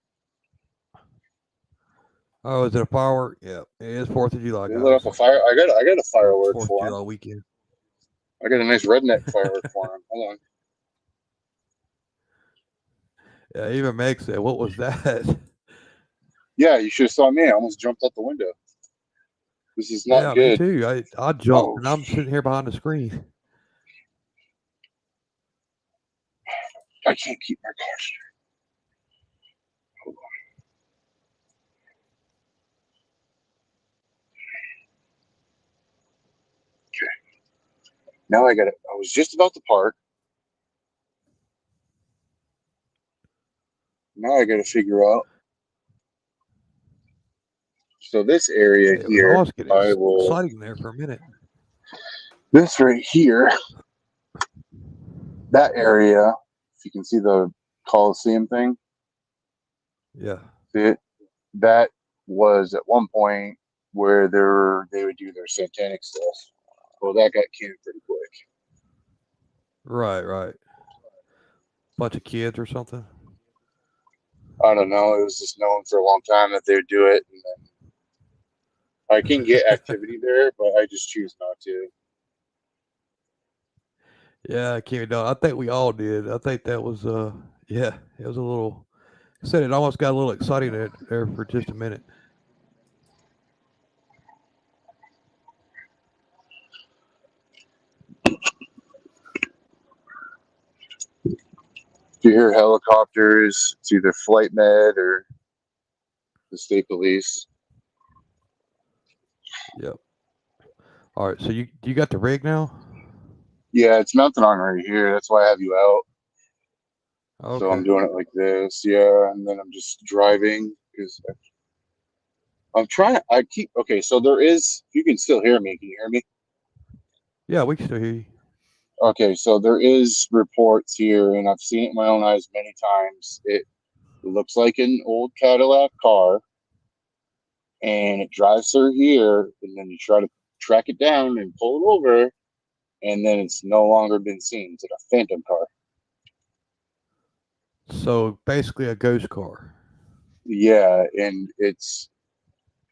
Oh, is it a firework? Yeah, it is 4th of July, They let guys. off a fire. I got a firework 4th of for him. July weekend. I got a nice redneck firework for him. Hold on. Yeah, even Meg said, "What was that?" Yeah, you should have saw me. I almost jumped out the window. This is not Yeah, me good. too. I jumped, Oh, and I'm sitting here behind the screen. I can't keep my car straight. Hold on. Okay. Now I got it. I was just about to park. Now I got to figure out. So this area It was here, almost getting I will. exciting there for a minute. This right here, that area. If you can see the Coliseum thing, Yeah. see it? That was at one point where they would do their satanic stuff. Well, that got canned pretty quick. Right. Bunch of kids or something. I don't know. It was just known for a long time that they would do it, and then I can get activity there, but I just choose not to. Yeah, I can't. No, I think we all did. I think that was. Yeah, it was a little. I said it almost got a little exciting there for just a minute. If you hear helicopters, it's either Flight Med or the state police. Yep. All right. So you got the rig now? Yeah, it's mounted on right here. That's why I have you out. So I'm Okay. doing it like this. Yeah, and then I'm just driving because I'm trying. Okay, so there is. You can still hear me. Can you hear me? Yeah, we can still hear you. Okay, so there is reports here, and I've seen it in my own eyes many times. It looks like an old Cadillac car, and it drives through here, and then you try to track it down and pull it over, and then it's no longer been seen. It's like a phantom car. So basically a ghost car. Yeah, and it's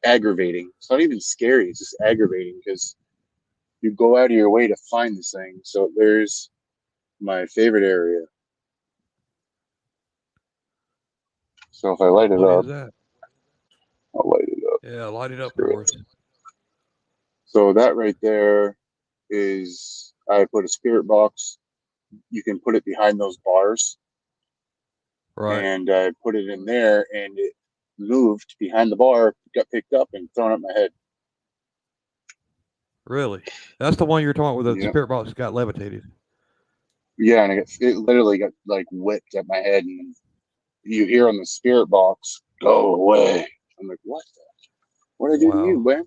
aggravating. It's not even scary. It's just aggravating because you go out of your way to find this thing. So there's my favorite area. So if I light it What up, is that? I'll light it up. Yeah, light it up Screw for it. us. So that right there is I put a spirit box. You can put it behind those bars, Right. and I put it in there, and it moved behind the bar, got picked up, and thrown at my head. Really? That's the one you're talking about where the Yep. spirit box got levitated. Yeah, and it literally got like whipped at my head, and you hear on the spirit box, "Go away." I'm like, what? What did I do to you, Wow. man?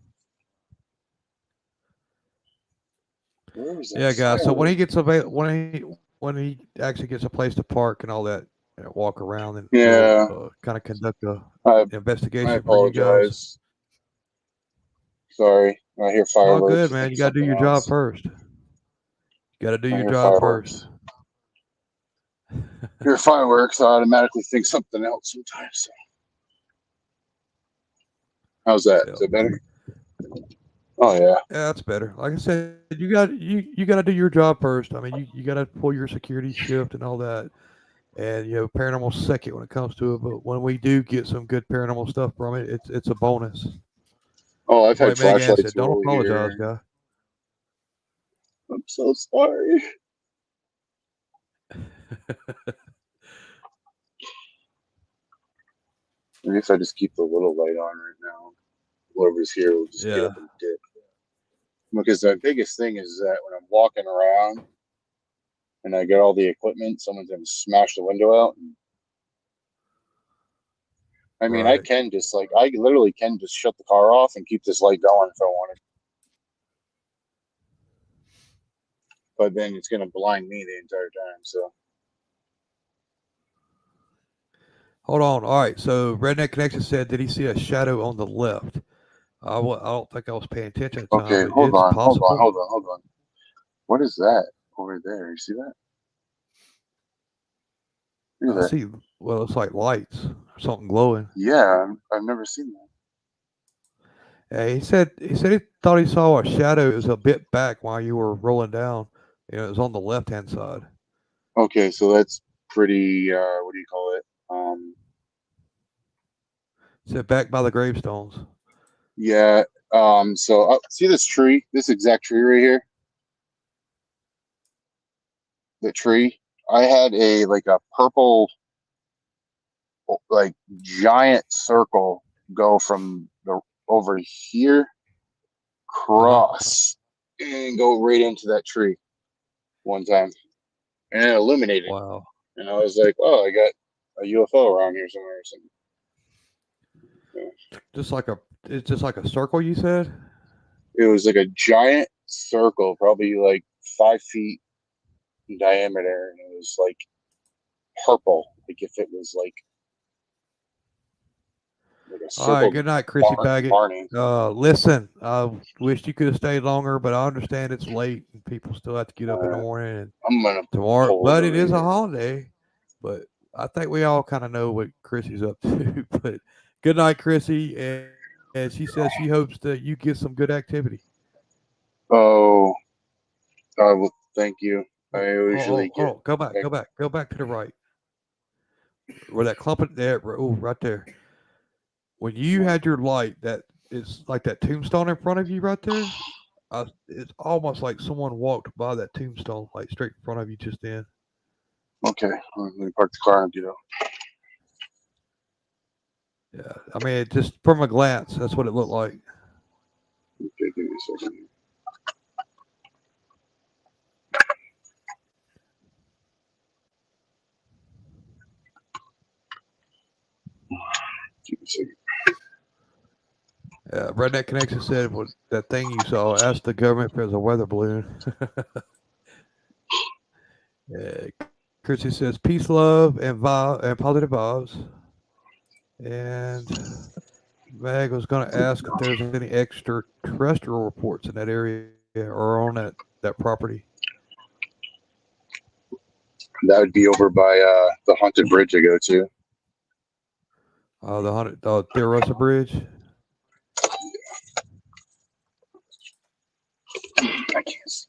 Where is that Yeah, guys. So when silent? he gets when he actually gets a place to park and all that, walk around, and we'll Yeah, kind of conduct a I investigation for you guys. apologize. Sorry, I hear All fireworks. good, I man. think You it's got to do something your job else. first. You got to do I your hear job first. fireworks. Hear fireworks. I automatically think something else sometimes. How's that? Is Yeah. that better? Oh yeah. Yeah, that's better. Like I said, you got to do your job first. I mean, you got to pull your security shift and all that, and paranormal second when it comes to it. But when we do get some good paranormal stuff from it, it's a bonus. Oh, I've It's had like Megan flashlights said, don't roll apologize, here. guy. I'm so sorry. I guess I just keep the little light on right now. Whoever's here will just get Yeah. up and dip. Because the biggest thing is that when I'm walking around and I get all the equipment, someone's gonna smash the window out. And, I mean, I Right. can just I literally can just shut the car off and keep this light going if I wanted. But then it's gonna blind me the entire time. So Hold on. All right. So Redneck Connection said, did he see a shadow on the left? I don't think I was paying attention at the time, Okay, but hold it's on, hold on, possible. hold on, hold on. What is that over there? You see that? Look I at that. see. Well, it's like lights or something glowing. Yeah, I've never seen that. Yeah, he said he thought he saw a shadow. It was a bit back while you were rolling down. It was on the left hand side. Okay, so that's pretty. What do you call it? He said back by the gravestones. Yeah. So see this tree, this exact tree right here. The tree. I had a purple, like giant circle go from the over here Uh huh. cross and go right into that tree one time, and it illuminated. Wow. And I was like, "Oh, I got a UFO around here somewhere or something." Yeah. It's just like a circle. You said. It was like a giant circle, probably like 5 feet in diameter, and it was like purple, like if it was like a All right. circle Good night, Chrissy Baggett. Barney. Listen, I wish you could have stayed longer, but I understand it's late and people still have to get up in the morning and I'm gonna tomorrow. pull But over it is a here. holiday. But I think we all kind of know what Chrissy's up to. But good night, Chrissy. And she says she hopes that you get some good activity. Oh, well, thank you. I usually Hold get. on. Go back to the right. Where that clump of there, oh, right there. When you had your light, that is like that tombstone in front of you right there. It's almost like someone walked by that tombstone, like straight in front of you just then. Okay, let me park the car and get out. Yeah, I mean, just from a glance, that's what it looked like. Okay, give me a second. Give me a second. Redneck Connection said, "What that thing you saw? Ask the government if there's a weather balloon." Yeah, Chrissy says, "Peace, love, and and positive vibes." And Mag was going to ask if there's any extraterrestrial reports in that area or on that property. That would be over by the haunted bridge I go to. The Theoresia Bridge. I can't see.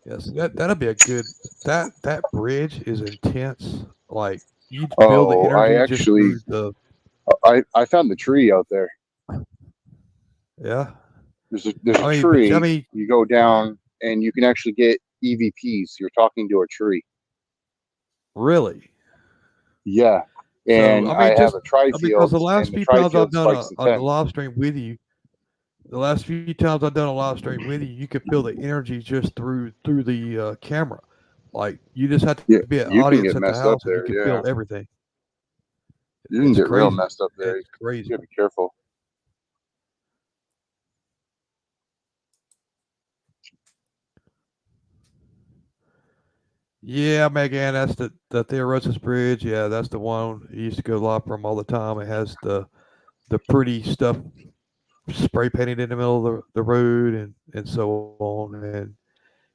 Yes, that'll be a good. That bridge is intense. Like you feel the Oh, I energy just actually, through the. I found the tree out there. Yeah, There's a I tree. mean, You go down and you can actually get EVPs. You're talking to a tree. really. Yeah, So and I have a because tri-field, the last and the few times I've tri-field done spikes the a 10. live stream with you, the last few times I've done a live stream with you, you could feel the energy just through the camera. Like you just have Yeah, to be an you can audience get at the messed up house and you there. can Yeah, feel everything. you can It's get real crazy. messed up there. You It's crazy. gotta be careful. Yeah, Megan, that's the Theoresis Bridge. Yeah, that's the one you used to go live from all the time. It has the pretty stuff spray painted in the middle of the road and so on. And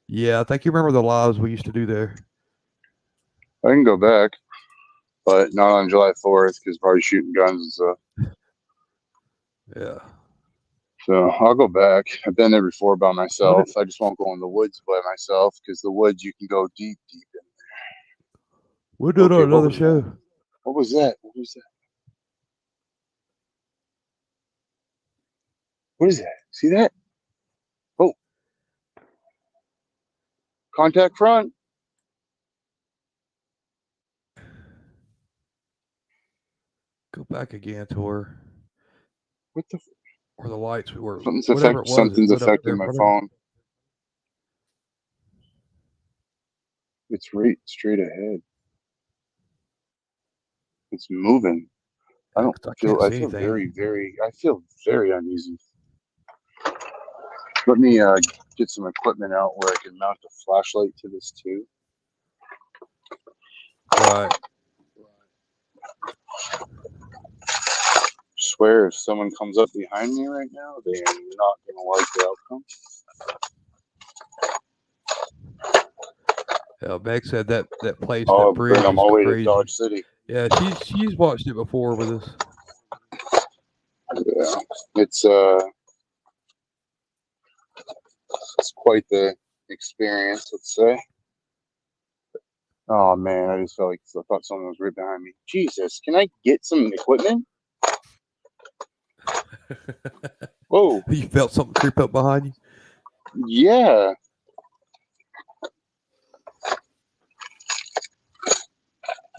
yeah, I think you remember the lives we used to do there. I can go back, but not on July 4th because probably shooting guns and stuff. Yeah. So I'll go back. I've been there before by What myself. I just won't go in the woods by myself because the woods you can go deep, deep in. we'll do it Okay, on what another was that? show. What was that? What was that? What is that? See that? Oh, contact front. Go back again to What the? where the lights were. Whatever it was, it Something's lit up affecting there in my front of you. phone. It's right straight ahead. It's moving. I Yeah, don't 'cause I feel. can't I see feel anything. I feel very uneasy. Let me get some equipment out where I can mount a flashlight to this too. Right. Swear, if someone comes up behind me right now, they are not going to like the outcome. Yeah, Meg said that place, Oh, that bridge, bring them is all the way to crazy. Dodge City. Yeah, she's watched it before with us. Yeah, it's quite the experience, let's say. Oh man, I just felt like I thought someone was right behind me. Jesus, can I get some equipment? Whoa, You felt something creep up behind you? yeah.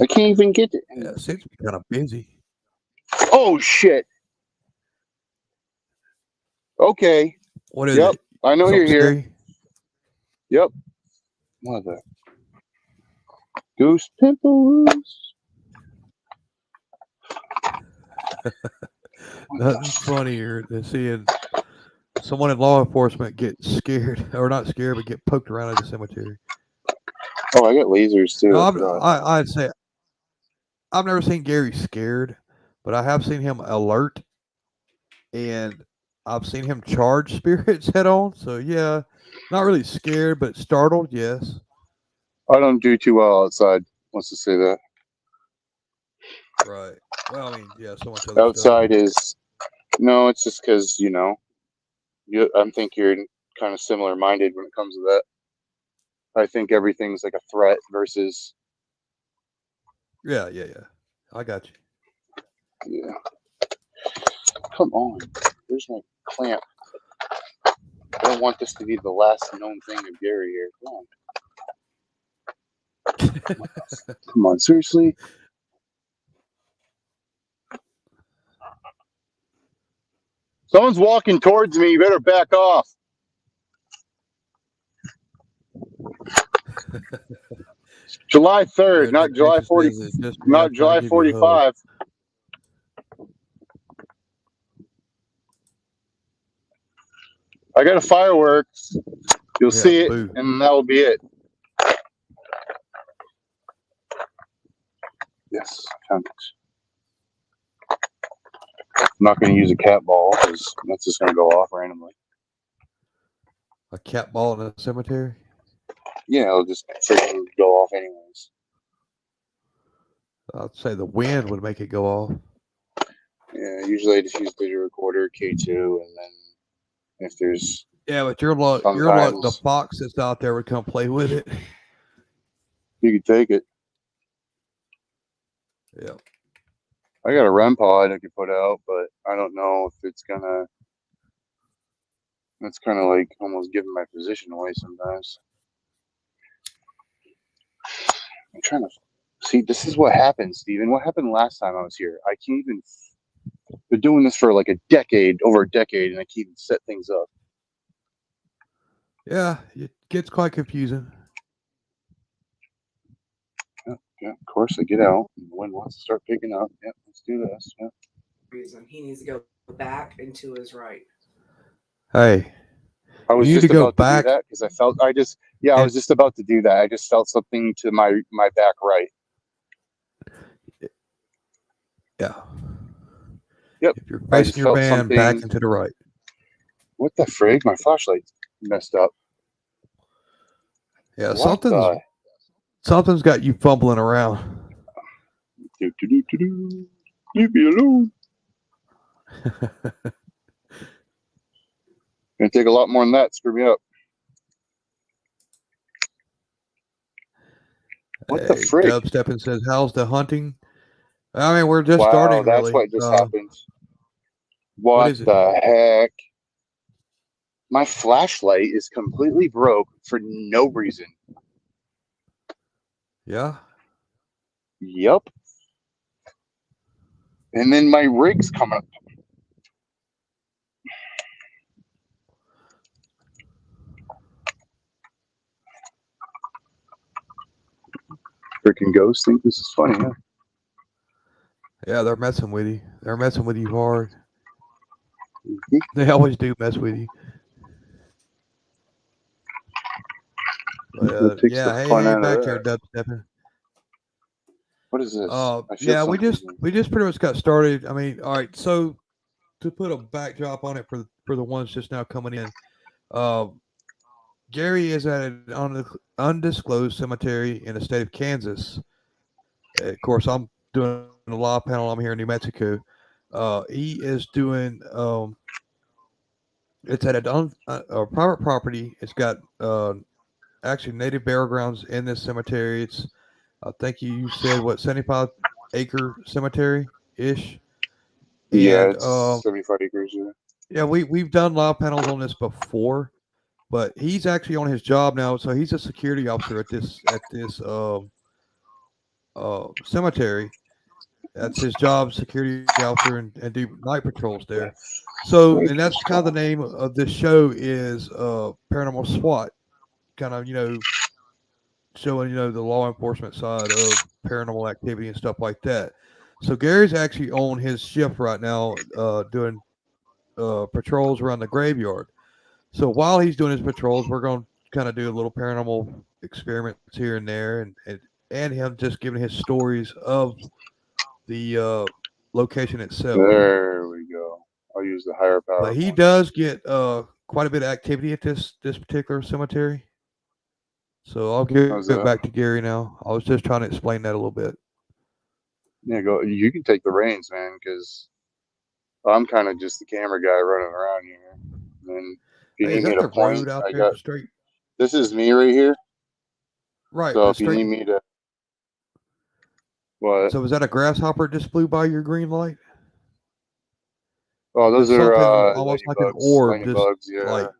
I can't even get it. Yeah, it seems to be kind of busy. Oh shit. Okay. What is Yep. it? I know Something you're here. scary? Yep. Mother. Goose pimples. Nothing's funnier than seeing someone in law enforcement get scared, or not scared, but get poked around at the cemetery. Oh, I got lasers too. No, I'd say I've never seen Gary scared, but I have seen him alert, and I've seen him charge spirits head on. So yeah, not really scared, but startled. Yes. I don't do too well outside. Let's just say that. Right. Well, I mean, yeah, so much other Outside stuff. is no. It's just because I think you're kind of similar minded when it comes to that. I think everything's like a threat versus Yeah. I got you. yeah. Come on, where's my clamp? I don't want this to be the last known thing of Gary here. Come on, seriously. Someone's walking towards me. You better back off. July 3rd, not July 40, not July 45. I got a fireworks. You'll see it, boo. and that will be it. Yes, I'm not going to use a cat ball because that's just going to go off randomly. A cat ball in a cemetery? Yeah, it'll just freaking go off anyways. I'd say the wind would make it go off. Yeah, usually I just use digital recorder, K2, and then if there's but your luck, the fox that's out there would come play with it. You could take it. Yeah. I got a REM pod I could put out, but I don't know if it's gonna. That's kind of like almost giving my position away sometimes. I'm trying to see. This is what happened, Steven. What happened last time I was here? I can't even. Been doing this for like over a decade, and I can't even set things up. Yeah, it gets quite confusing. Yeah, of course I get out. And the wind wants to start picking up. Yeah, let's do this. Yeah. Reason he needs to go back and to his right. Hey, I was just about to do that because I was just about to do that. I just felt something to my back right. Yeah. Yep. If you're facing your van, back and to the right. What the frig? My flashlight messed up. Yeah, something's got you fumbling around. Leave me alone. Gonna take a lot more than that. Screw me up. What the frig? Dubstepping says, "How's the hunting?" I mean, we're just starting. That's really. what just happened. What the heck? My flashlight is completely broke for no reason. Yeah. Yep. And then my rig's coming up. Freaking ghosts think this is funny, huh? Yeah, they're messing with you. They're messing with you hard. Mm-hmm. They always do mess with you. But, hey, back here, Dubstepping. What is this? I feel Yeah, something. we just pretty much got started. I mean, all right. So to put a backdrop on it for the ones just now coming in, uh, Gary is at an undisclosed cemetery in the state of Kansas. Of course, I'm doing a law panel. I'm here in New Mexico. He is doing. It's at a private property. It's got actually native burial grounds in this cemetery. It's I think you said what 75-acre cemetery ish, Yeah, and it's 75 acres. Yeah. yeah, we've done live panels on this before, but he's actually on his job now, so he's a security officer at this cemetery. That's his job, security officer, and do night patrols there. So, and that's kind of the name of this show is Paranormal SWAT, kind of showing the law enforcement side of paranormal activity and stuff like that. So Gary's actually on his shift right now, doing patrols around the graveyard. So while he's doing his patrols, we're going to kind of do a little paranormal experiments here and there, and him just giving his stories of the location itself. There we go. I'll use the higher power But he one. does get quite a bit of activity at this particular cemetery. So I'll give How's it that? back to Gary now. I was just trying to explain that a little bit. Yeah, go. You can take the reins, man, because I'm kind of just the camera guy running around here. And if you Hey, is need me that to the point, road out I there got. straight? This is me right here. Right, So but if you need straight. me to, what? So was that a grasshopper just flew by your green light? Oh, those Because are something almost like an orb, just ladybugs. Yeah. like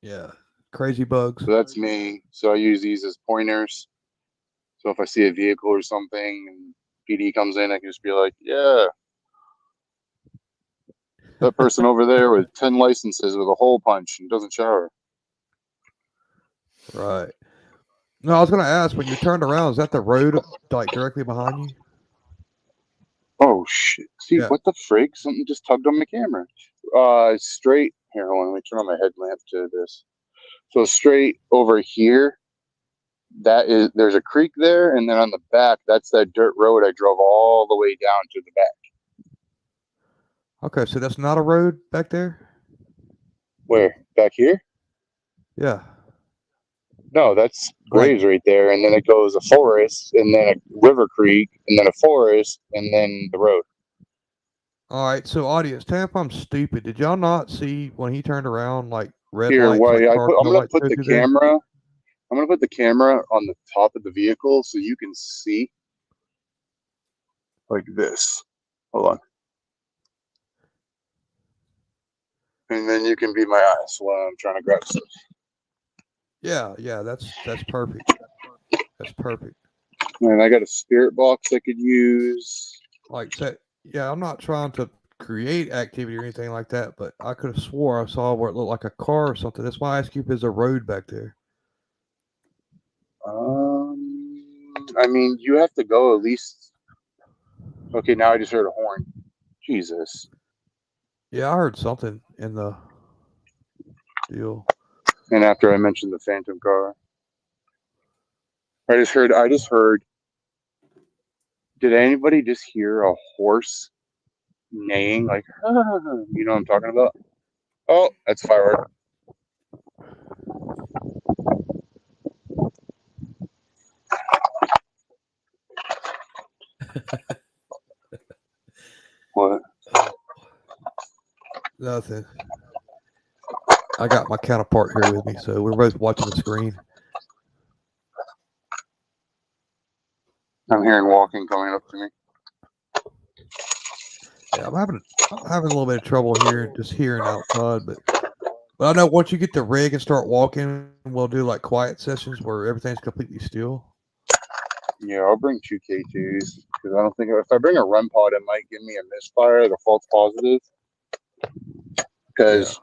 yeah, crazy bugs. So that's me. So I use these as pointers. So if I see a vehicle or something and PD comes in, I can just be like, yeah, that person over there with 10 licenses with a hole punch and doesn't shower. Right. No, I was going to ask when you turned around, is that the road like directly behind you? Oh shit! See Yeah. what the frig? Something just tugged on my camera. Straight here. Hold on, let me turn on my headlamp to this. So straight over here, there's a creek there, and then on the back, that's that dirt road I drove all the way down to the back. Okay, so that's not a road back there? Where? Back here? Yeah. No, that's Like, graves right there, and then it goes a forest, and then a river creek, and then a forest, and then the road. all right, so audience, tell me if I'm stupid. Did y'all not see when he turned around, like red Here, lights, why like I car put? I'm gonna tail lights put go the through there? camera. I'm gonna put the camera on the top of the vehicle so you can see like this. Hold on. And then you can be my eyes while I'm trying to grab stuff. Yeah, that's perfect. That's perfect. And I got a spirit box I could use. Like that, yeah, I'm not trying to create activity or anything like that, but I could have swore I saw where it looked like a car or something. That's why I asked you if there's a road back there. I mean, you have to go at least. Okay, now I just heard a horn. Jesus. Yeah, I heard something in the deal. And after I mentioned the phantom car, I just heard. Did anybody just hear a horse neighing? Like, you know what I'm talking about? Oh, that's a firework. What? Nothing. I got my counterpart here with me, so we're both watching the screen. I'm hearing walking coming up to me. Yeah, I'm having a little bit of trouble here, just hearing outside, but I know once you get the rig and start walking, we'll do like quiet sessions where everything's completely still. Yeah, I'll bring 2K2s because I don't think if I bring a REM pod, it might give me a misfire, the false positive. Because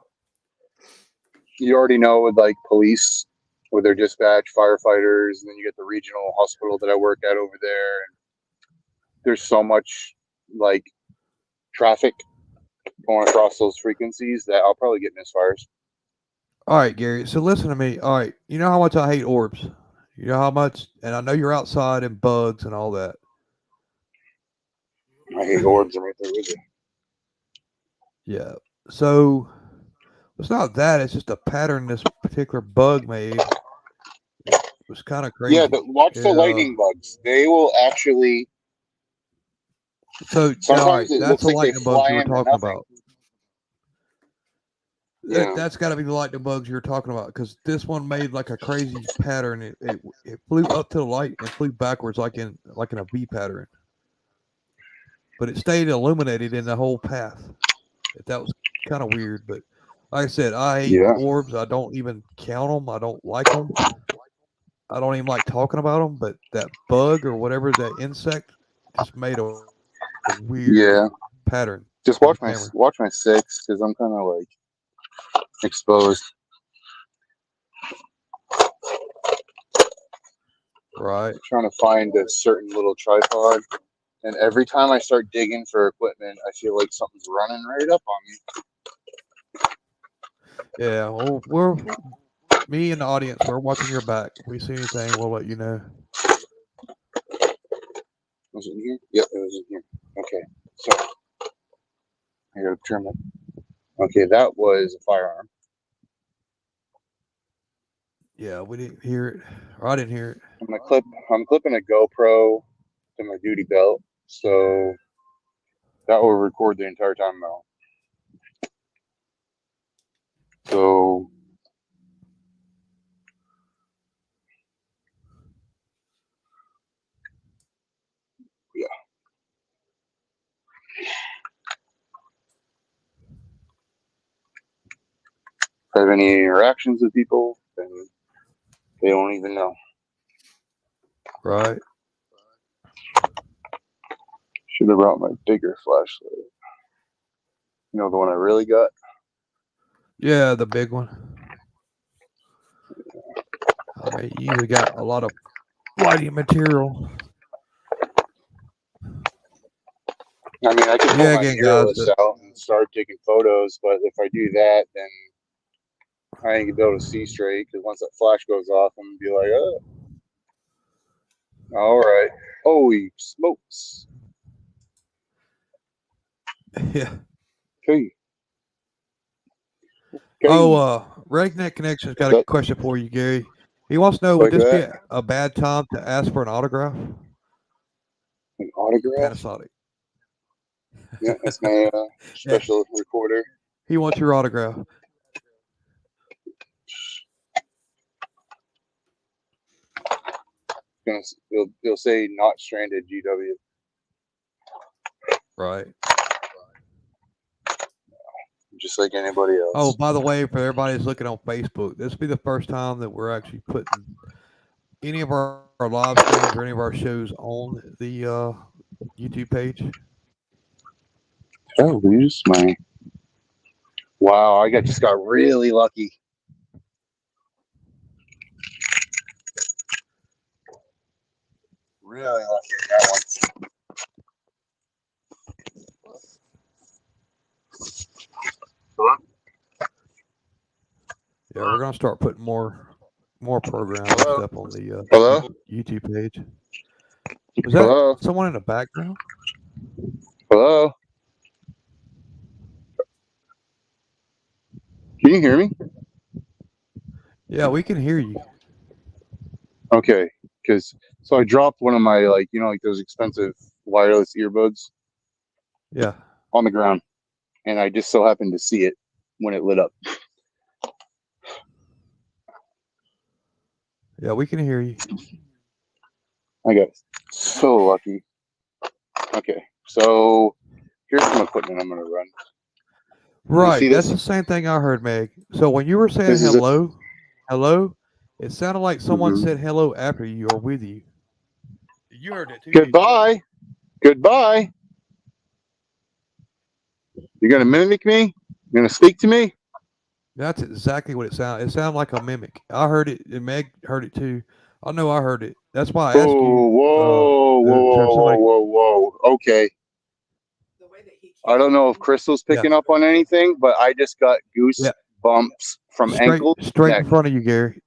you already know with like police, with their dispatch, firefighters, and then you get the regional hospital that I work at over there. And there's so much like traffic going across those frequencies that I'll probably get misfires. All right, Gary. So listen to me. All right, you know how much I hate orbs. You know how much, and I know you're outside and bugs and all that. I hate orbs. I'm right there with you. Yeah. So it's not that. It's just a pattern this particular bug made. It was kind of crazy. Yeah, but watch the lightning bugs. They will actually. So Sometimes all right, it that's looks the like they lightning bugs fly you were into talking nothing. about. Yeah. That's got to be the lightning bugs you're talking about, because this one made like a crazy pattern. It flew up to the light and flew backwards like in a V pattern, but it stayed illuminated in the whole path. That was kind of weird. But like I said, I hate orbs. I don't even count them. I don't like them. I don't even like talking about them. But that bug or whatever, that insect, just made a weird pattern. Just watch my 6, because I'm kind of like exposed. Right. I'm trying to find a certain little tripod, and every time I start digging for equipment, I feel like something's running right up on me. Yeah, well, me and the audience, we're watching your back. If we see anything, we'll let you know. Was it in here? Yep, it was in here. Okay, so I gotta trim it. Okay, that was a firearm. Yeah, we didn't hear it, or I didn't hear it. I'm clipping a GoPro to my duty belt, so that will record the entire time now. So yeah. If I have any interactions with people, then they don't even know. Right. Should have brought my bigger flashlight. You know, the one I really got? Yeah, the big one. I mean, you either got a lot of lighting material. I mean, I could pull my mirrorless out and start taking photos, but if I do that, then I ain't gonna be able to see straight, because once that flash goes off, I'm gonna be like, oh. All right. Holy smokes. Yeah. Okay. Oh, Redneck Connection's got a question for you, Gary. He wants to know, would this be a bad time to ask for an autograph? An autograph? Panasonic. Yeah, that's my special recorder. He wants your autograph. He'll say not stranded GW. Right. Just like anybody else. Oh, by the way, for everybody that's looking on Facebook, this will be the first time that we're actually putting any of our live streams or any of our shows on the YouTube page. Oh, lose my. Wow, I just got really lucky. Really lucky on that one. Hello? Yeah, we're gonna start putting more programs and stuff on the YouTube page. Was that someone in the background? Hello? Can you hear me? Yeah, we can hear you. Okay, so I dropped one of my, like, you know, like those expensive wireless earbuds. Yeah. On the ground, and I just so happened to see it when it lit up. Yeah, we can hear you. I got so lucky. Okay, so here's some equipment I'm gonna run. Right, that's the same thing I heard, Meg. So when you were saying hello, it sounded like someone said hello after you or with you. You heard it too. Goodbye. Goodbye. You're gonna mimic me? You're gonna speak to me? That's exactly what it sounded. It sounded like a mimic. I heard it, and Meg heard it too. I know I heard it. That's why I asked you. Whoa. Okay. I don't know if Crystal's picking up on anything, but I just got goosebumps from ankle straight in front of you, Gary.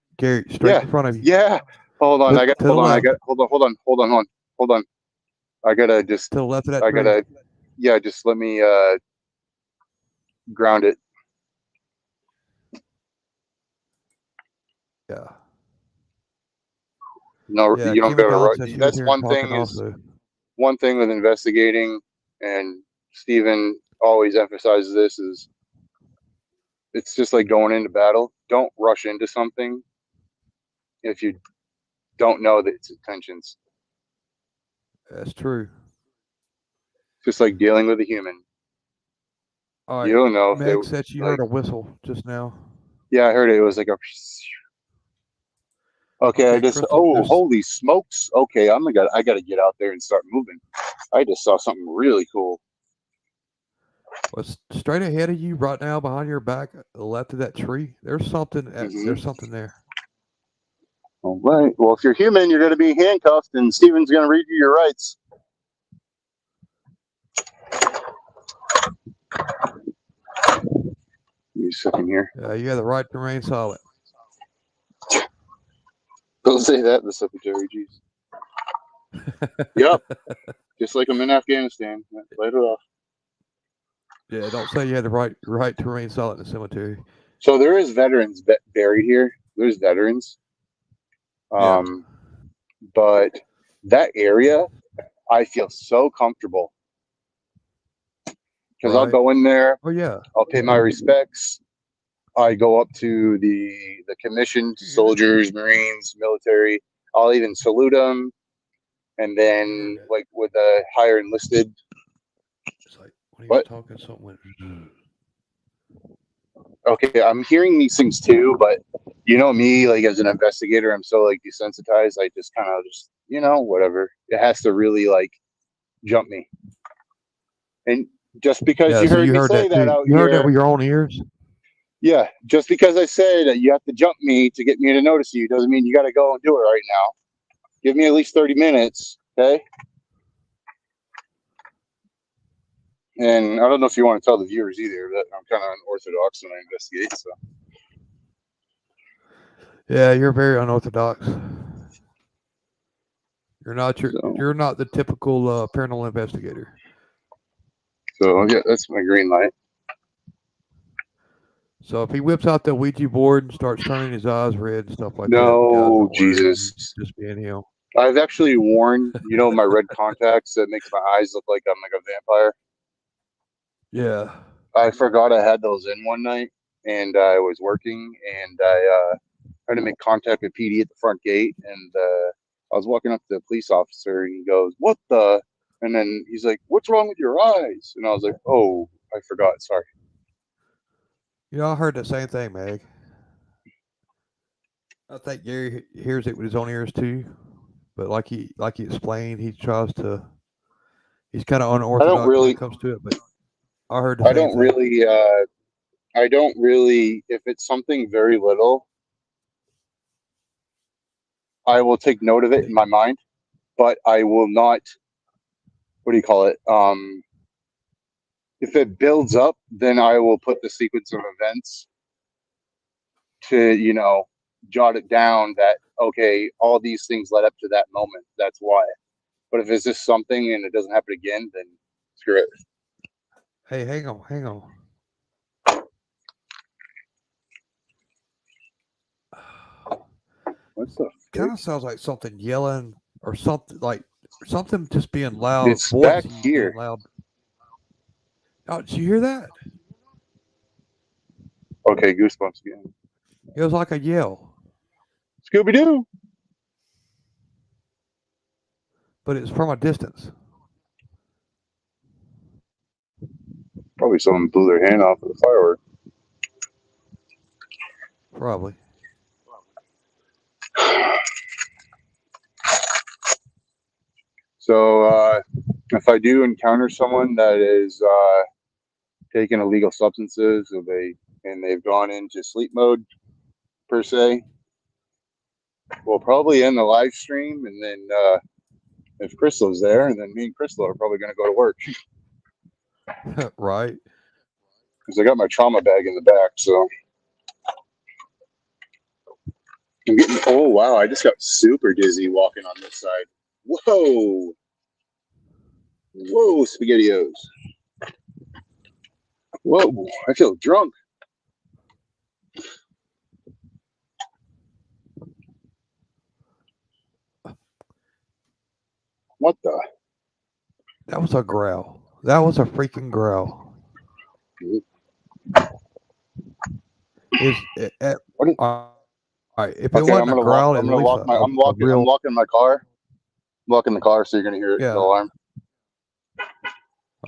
Straight in front of you. Yeah. Hold on. Hold on. I gotta just to the left of that I tree. gotta just let me ground it. Yeah. No, Yeah, you don't Kimmy gotta Dawn rush. said she was That's here and one talking thing is also. one thing with investigating, and Stephen always emphasizes this, is it's just like going into battle. Don't rush into something if you don't know that its intentions. That's true. Just like dealing with a human. All You right. don't know if they Meg said she heard like. a whistle just now. Yeah, I heard it. It was like a. Okay, I Okay, just. Crystal, Oh, there's holy smokes! Okay, I gotta get out there and start moving. I just saw something really cool. what's straight ahead of you right now behind your back, left of that tree. There's something there's something there. All right. Well, if you're human, you're gonna be handcuffed, and Steven's gonna read you your rights. Give me a second here. You have the right to remain silent. Don't say that, the secretary. Jeez. Yep. Just like I'm in Afghanistan. Light it off. Yeah, don't say you had the right to remain silent in the cemetery. So there is veterans buried here. There's veterans. Yeah. But that area, I feel so comfortable because I'll Right. go in there. Oh yeah. I'll pay my respects. I go up to the commissioned soldiers, Marines, military. I'll even salute them, and then like with the higher enlisted. It's like when he What? was talking, something went. Okay, I'm hearing these things too, but you know me, like as an investigator, I'm so like desensitized. I just kind of just whatever. It has to really like jump me. And just because Yeah, you so heard you me heard say that that too. out You heard that here, with your own ears. yeah, just because I said that you have to jump me to get me to notice you doesn't mean you got to go and do it right now. Give me at least 30 minutes, okay? And I don't know if you want to tell the viewers either that I'm kind of unorthodox when I investigate. So Yeah, you're very unorthodox. You're not the typical paranormal investigator. So yeah, that's my green light. So if he whips out the Ouija board and starts turning his eyes red and stuff like that, guys, No, don't worry. Jesus. He's just being him. I've actually worn, my red contacts that makes my eyes look like I'm like a vampire. Yeah. I forgot I had those in one night, and I was working, and I tried to make contact with PD at the front gate, and I was walking up to the police officer, and he goes, "What the?" And then he's like, "What's wrong with your eyes?" And I was like, "Oh, I forgot. Sorry." I heard the same thing, Meg. I think Gary hears it with his own ears too, but like he explained, he's kind of I don't unorthodox when really, it comes to it. But I heard the same thing. I don't really. If it's something very little, I will take note of it in my mind, but I will not. What do you call it? If it builds up, then I will put the sequence of events to jot it down that okay, all these things led up to that moment. That's why. But if it's just something and it doesn't happen again, then screw it. Hey, hang on. What's the Kind of sounds like something yelling or something just being loud. It's back Voices here. being loud. Oh, did you hear that? Okay, goosebumps again. It was like a yell, Scooby Doo. but it's from a distance. Probably someone blew their hand off with a firework. Probably. So if I do encounter someone that is taking illegal substances, and they've gone into sleep mode per se, we'll probably end the live stream, and then if Crystal's there, and then me and Crystal are probably going to go to work Right. because I got my trauma bag in the back. So I'm getting. Oh wow! I just got super dizzy walking on this side. Whoa! Whoa, SpaghettiOs. Whoa, I feel drunk. What the? That was a growl. That was a freaking growl. Is it, What is, all right? If it okay, wasn't a growl, I'm at gonna least lock my. a I'm real locking my car. I'm locking the car, so you're gonna hear it. yeah. The alarm.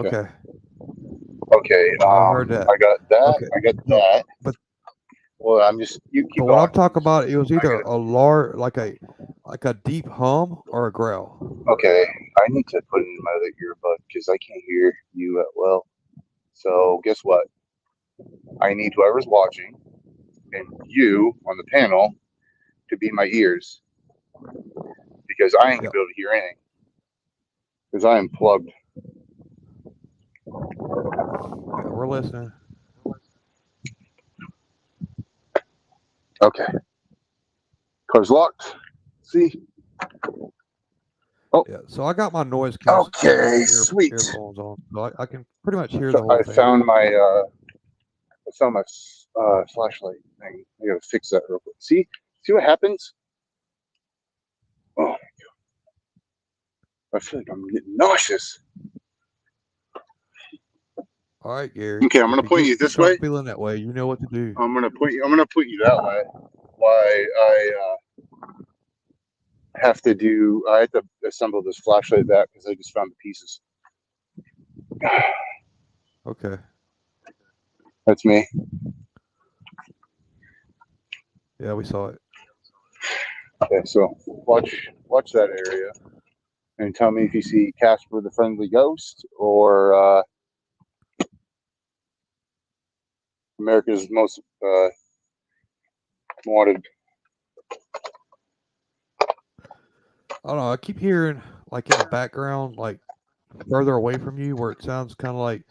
Okay. Okay. I heard that. I got that. Okay. I got that. But Well, I'm just. You keep but what I'm going. talking about, it was either a large, like a deep hum or a growl. Okay, I need to put in my other earbud because I can't hear you at well. So guess what? I need whoever's watching and you on the panel to be my ears because I ain't gonna Yeah. be able to hear anything because I am plugged. Yeah, we're listening. Okay, car's locked. See? Oh, Yeah. So I got my noise okay, sweet. earphones on, so I can pretty much hear the whole I thing. found my flashlight thing. I gotta fix that real quick. See what happens? Oh my god! I feel like I'm getting nauseous. All right, Gary. Okay, I'm gonna point you this way. Feeling that way, you know what to do. I'm gonna put you that way. Why I have to assemble this flashlight back because I just found the pieces. Okay. That's me. Yeah, we saw it. Okay, so watch that area and tell me if you see Casper the Friendly Ghost or America's Most Wanted. I don't know. I keep hearing like in the background, like further away from you, where it sounds kind of like,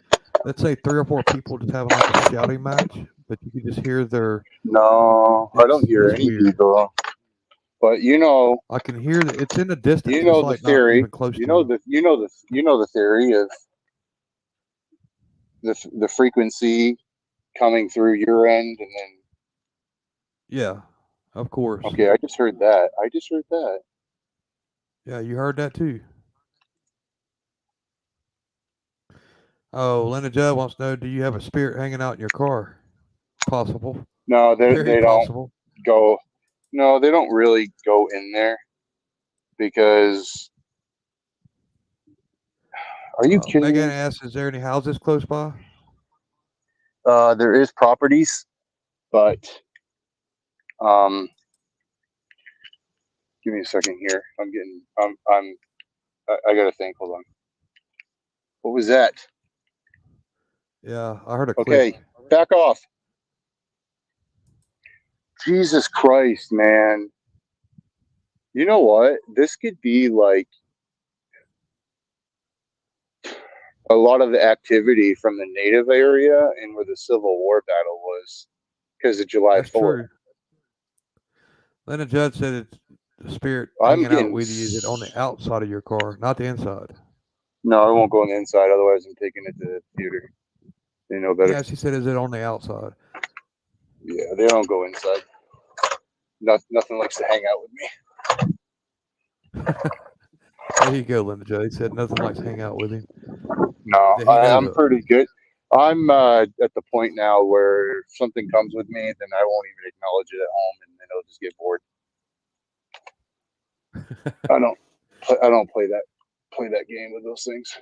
let's say 3 or 4 people just having like a shouting match, but you can just hear their. No, I don't hear any weird. people. But I can hear that it's in the distance. You know it's the like theory. Not even close You to know the theory of the frequency coming through your end and then. Yeah, of course. Okay, I just heard that. Yeah, you heard that too. Oh, Linda Judd wants to know: do you have a spirit hanging out in your car? Possible. No, Very they possible. don't go. No, they don't really go in there because. Are you kidding Megan me? asks, "Is there any houses close by?" There is properties, but give me a second here. I gotta think. Hold on. What was that? Yeah, I heard a click. Okay, back off. Jesus Christ, man. You know what? This could be like a lot of the activity from the native area and where the Civil War battle was because of July That's 4th. true. Linda Judd said it's the spirit I'm hanging out getting with you. Is it on the outside of your car, not the inside? No, I won't go on the inside. Otherwise, I'm taking it to the theater. They know better. Yeah, she said, "Is it on the outside?" Yeah, they don't go inside. Nothing likes to hang out with me. There you go, Linda Judd. He said nothing likes to hang out with him. No, Yeah, he knows I'm it. pretty good. I'm at the point now where if something comes with me, then I won't even acknowledge it at home, and then I'll just get bored. I don't play that game with those things.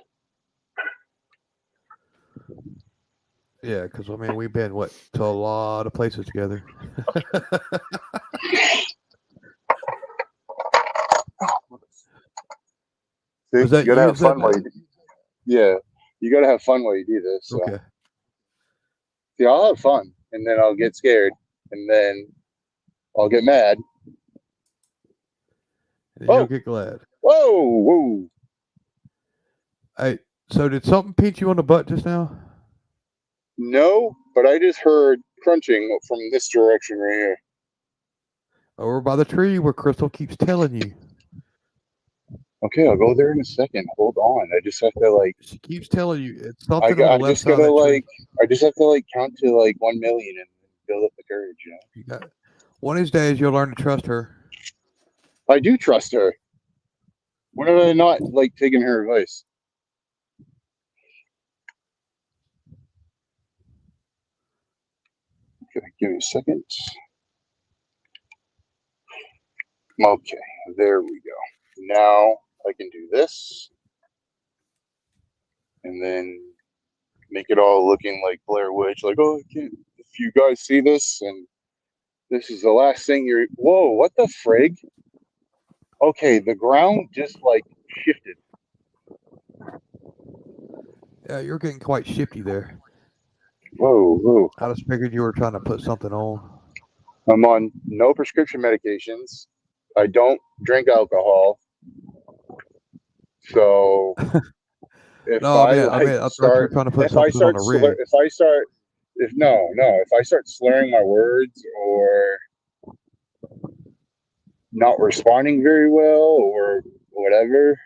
Yeah, because I mean we've been to a lot of places together. See, Was that you gotta you have fun while you do. Yeah, you gotta have fun while you do this. So. Okay. See, I'll have fun, and then I'll get scared, and then I'll get mad. And you'll get glad. Whoa! Hey, so did something pinch you on the butt just now? No, but I just heard crunching from this direction right here. Over by the tree where Crystal keeps telling you. Okay, I'll go there in a second. Hold on. I just have to like. She keeps telling you it's something on the I left just side of gotta that tree. like. I just have to like count to like 1,000,000 and build up the courage. You know. You got one of these days you'll learn to trust her. I do trust her. When have I not like taken her advice? Okay, give me a second. Okay, there we go. Now I can do this, and then make it all looking like Blair Witch. Like, oh, I can't. If you guys see this, and this is the last thing you're. Whoa! What the frig? Okay, the ground just like shifted. Yeah, you're getting quite shifty there. Whoa, whoa. I just figured you were trying to put something on. I'm on no prescription medications. I don't drink alcohol. So if No, I I like thought you were trying to put something on the rig. If I start slurring my words or not responding very well or whatever,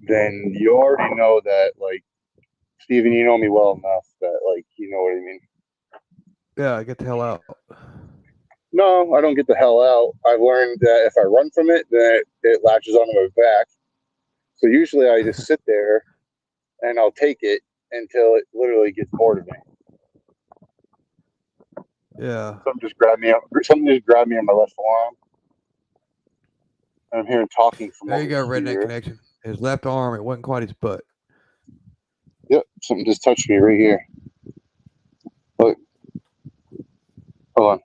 then you already know that, like, Steven, you know me well enough that, like, you know what I mean. Yeah, get the hell out. No, I don't get the hell out. I've learned that if I run from it, then it latches onto my back. So usually I just sit there and I'll take it until it literally gets bored of me. Yeah. Something just grabbed me on my left forearm. And I'm hearing talking from There you go, over redneck here. connection. His left arm, it wasn't quite his butt. Yep, something just touched me right here. Look. Hold on.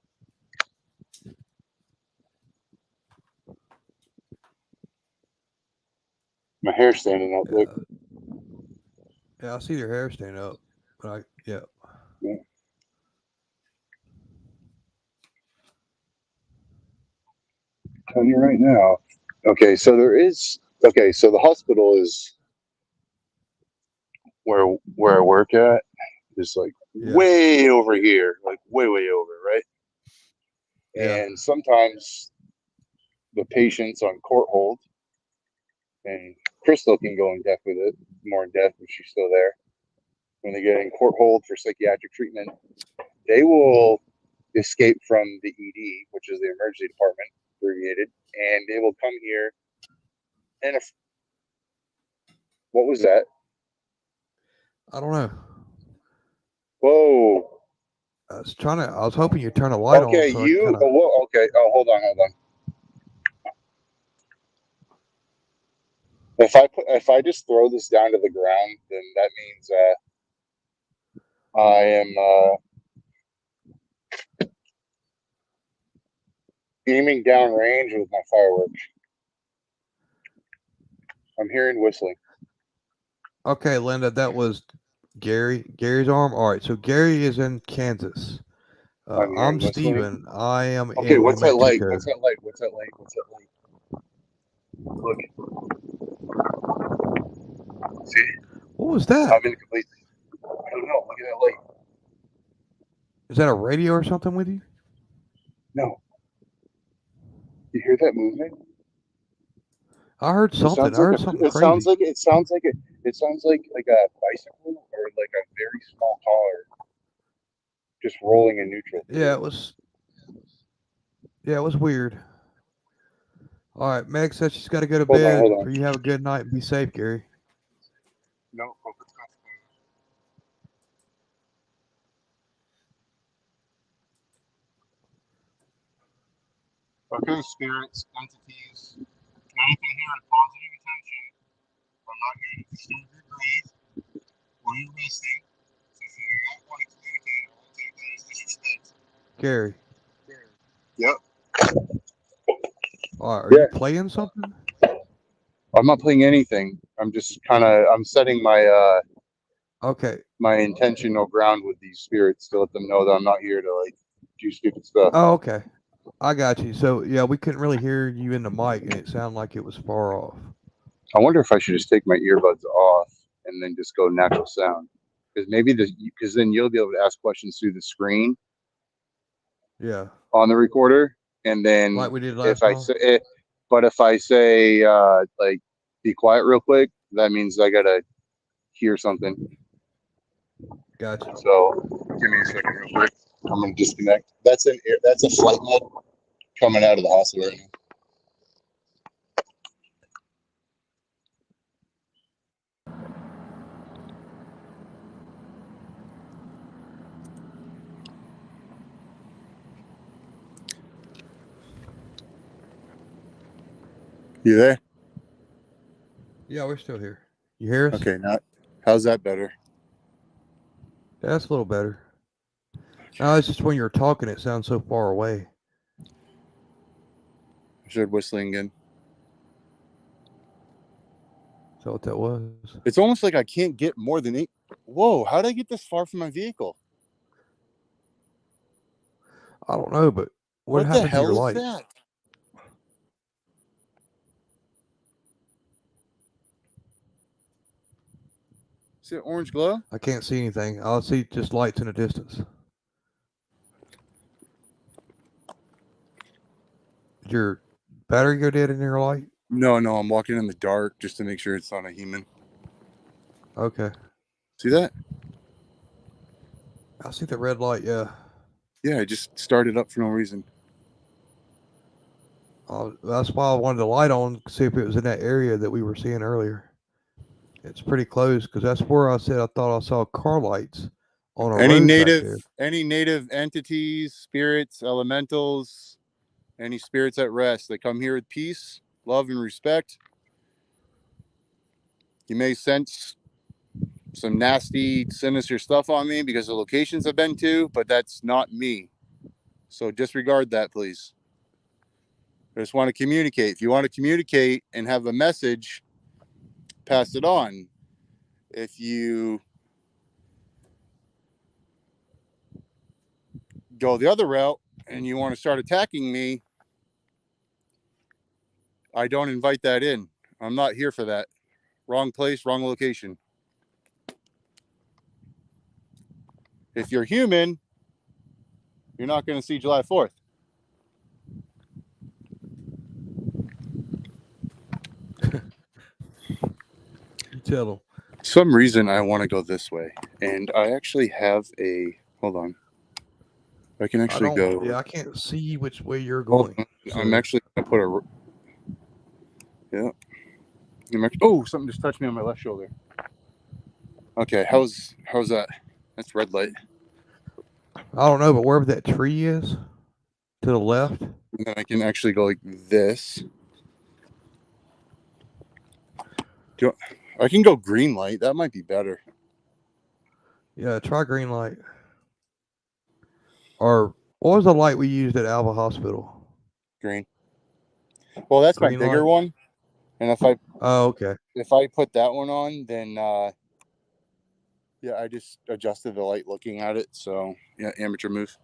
My hair's standing up. Look. Yeah, I see your hair standing up. Yeah. Telling you right now. Okay, so the hospital is where I work at is like way over here, like way over, right? Yeah. And sometimes the patient's on court hold, and Crystal can go in depth with it, more in depth if she's still there. When they get in court hold for psychiatric treatment, they will escape from the ED, which is the emergency department, abbreviated, and they will come here. And what was that? I don't know. Whoa. I was hoping you'd turn a light on. Okay, So okay. Oh, hold on. If I just throw this down to the ground, then that means I am aiming down range with my fireworks. I'm hearing whistling. Okay, Linda, that was Gary's arm. All right, so Gary is in Kansas. I'm Steven. I am okay, in what's New that light? Mexico. What's that light? Look. See? What was that? I'm in complete. I don't know. Look at that light. Is that a radio or something with you? No. You hear that movement? I heard something. I heard something crazy. It sounds like a bicycle or like a very small car just rolling in neutral. Yeah, it was weird. All right, Meg says she's got to go to bed. Hold on. So you have a good night and be safe, Gary. No. Okay, spirits, entities, anything here with positive intention. I'm not here to disturb your breathe or your resting. So if you do not want to communicate, I won't take that as disrespect. Gary. Yep. All right, are you playing something? I'm not playing anything. I'm just I'm setting my my intentional ground with these spirits to let them know that I'm not here to like do stupid stuff. Oh, okay. I got you. So yeah, we couldn't really hear you in the mic, and it sounded like it was far off. I wonder if I should just take my earbuds off and then just go natural sound, because then you'll be able to ask questions through the screen. Yeah. On the recorder, and then like we did last time. But if I say like be quiet real quick, that means I gotta hear something. Gotcha. So give me a second real quick. I'm gonna disconnect. That's a flight mode coming out of the hospital right now. You there? Yeah, we're still here. You hear us? Okay, now how's that better? That's a little better. No, it's just when you're talking, it sounds so far away. I started whistling again. Is that what that was? It's almost like I can't get more than 8. Whoa, how did I get this far from my vehicle? I don't know, but what What the happened to your hell is light? that? Is it orange glow? I can't see anything. I'll see just lights in the distance. Did your battery go dead in your light? No, I'm walking in the dark just to make sure it's not a human. Okay. See that? I see the red light, yeah. Yeah, I just started up for no reason. That's why I wanted the light on to see if it was in that area that we were seeing earlier. It's pretty close because that's where I said I thought I saw car lights on a Any road back there. native entities, spirits, elementals, any spirits at rest, they come here with peace, love, and respect. You may sense some nasty, sinister stuff on me because of locations I've been to, but that's not me. So disregard that, please. I just want to communicate. If you want to communicate and have a message, pass it on. If you go the other route and you want to start attacking me, I don't invite that in. I'm not here for that. Wrong place, wrong location. If you're human, you're not going to see July 4th. You tell them. Some reason I want to go this way, and I actually have a. Hold on. I can actually go. Yeah, I can't see which way you're Hold going. on. I'm actually going to put a. Yeah. Oh, something just touched me on my left shoulder. Okay, how's that? That's red light. I don't know, but wherever that tree is, to the left. And then I can actually go like this. I can go green light. That might be better. Yeah, try green light. Or what was the light we used at Alva Hospital? Green. Well, that's Green my bigger light? one. And if I okay. If I put that one on, then yeah, I just adjusted the light looking at it. So yeah, amateur move.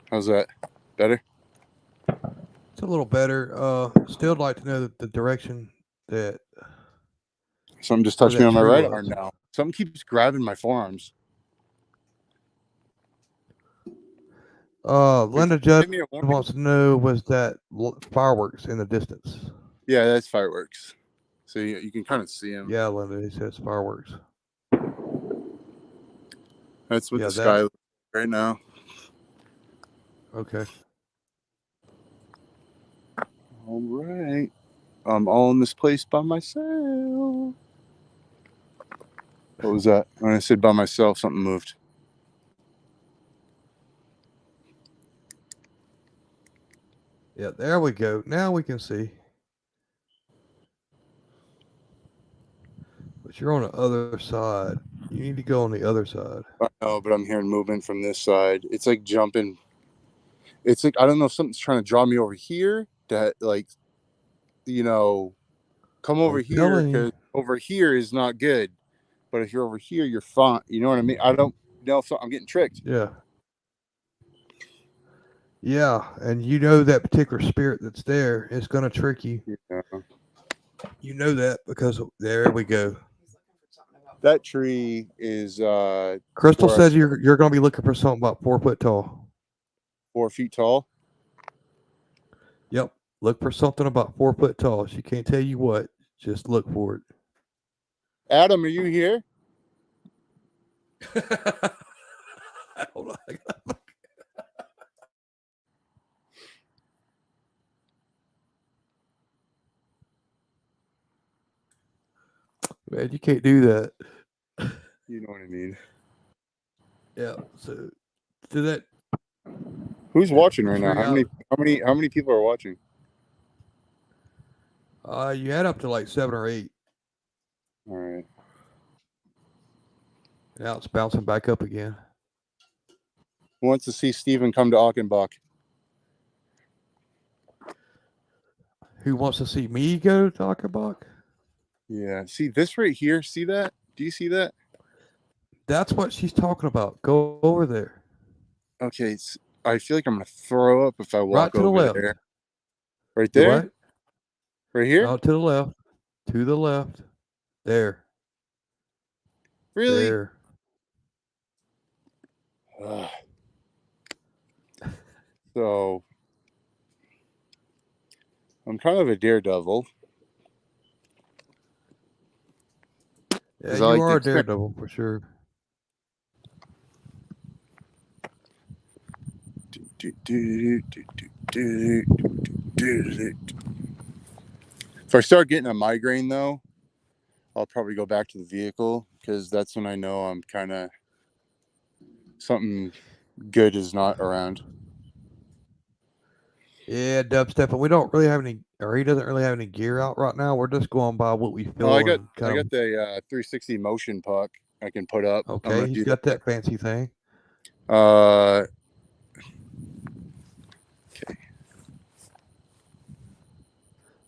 How's that? Better? It's a little better. Still like to know the direction that Something just touched me on my right was. arm now. Something keeps grabbing my forearms. Linda Judd wants to know, was that fireworks in the distance? Yeah, that's fireworks. So you can kind of see them. Yeah, Linda, he says fireworks. That's what the sky looks like right now. Okay. All right. I'm all in this place by myself. What was that? When I said by myself, something moved. Yeah, there we go. Now we can see. But you're on the other side. You need to go on the other side. I know, but I'm hearing movement from this side. It's like jumping. It's like, I don't know if something's trying to draw me over here to, like, come over here, because over here is not good. But if you're over here, you're fine. You know what I mean? I don't know if I'm getting tricked. Yeah. Yeah, and you know that particular spirit that's there is going to trick you. Yeah. You know that because there we go. That tree is. Crystal says you're going to be looking for something about 4 foot tall. 4 feet tall. Yep. Look for something about 4 foot tall. She can't tell you what. Just look for it. Adam, are you here? Hold on. Man, you can't do that. You know what I mean. Yeah. So to that. Who's watching right now? Tree How many people are watching? You had up to like 7 or 8. All right. Now it's bouncing back up again. Who wants to see Steven come to Achenbach? Who wants to see me go to Achenbach? Yeah. See this right here? See that? Do you see that? That's what she's talking about. Go over there. Okay. I feel like I'm going to throw up if I walk Right to the over left. there. Right Do there? what? Right here? No, to the left. To the left. There. Really? There. So I'm kind of a daredevil. Yeah, 'Cause you I like are a to daredevil for sure. If I start getting a migraine, though, I'll probably go back to the vehicle because that's when I know I'm kind of something good is not around. Yeah, dubstep, and we don't really have any, or he doesn't really have any gear out right now. We're just going by what we feel. Oh, I got and the 360 motion puck I can put up. I'm Okay, gonna he's do got that fancy thing. Okay.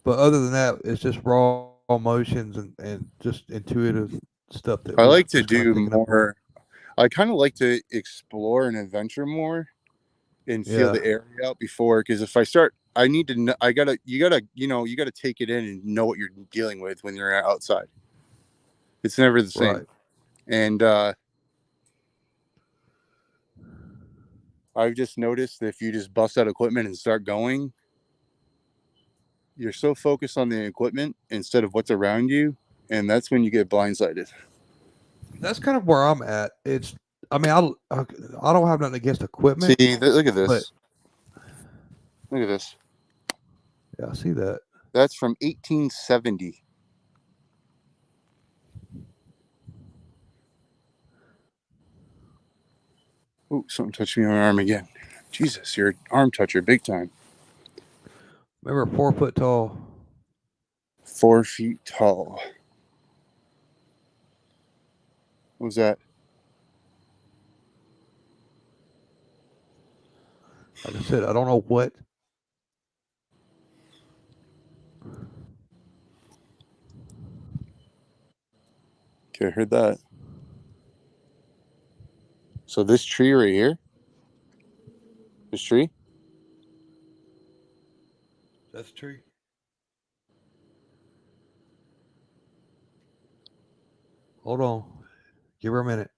But other than that, it's just raw motions and just intuitive stuff that I we're like to just kind of do picking up on. more. I kind of like to explore and adventure more and feel Yeah. the area out before, because if I start, I need to know, you gotta take it in and know what you're dealing with when you're outside. It's never the same. Right. And I've just noticed that if you just bust out equipment and start going, you're so focused on the equipment instead of what's around you, and that's when you get blindsided. That's kind of where I'm at. I mean, I don't have nothing against equipment. See, look at this. But, look at this. Yeah, I see that. That's from 1870. Oh, something touched me on my arm again. Jesus, you're an arm toucher big time. Remember, 4 foot tall. 4 feet tall. What was that? Like I said, I don't know what. Okay, I heard that. So this tree right here, this tree, That's a tree. Hold on. Give her a minute.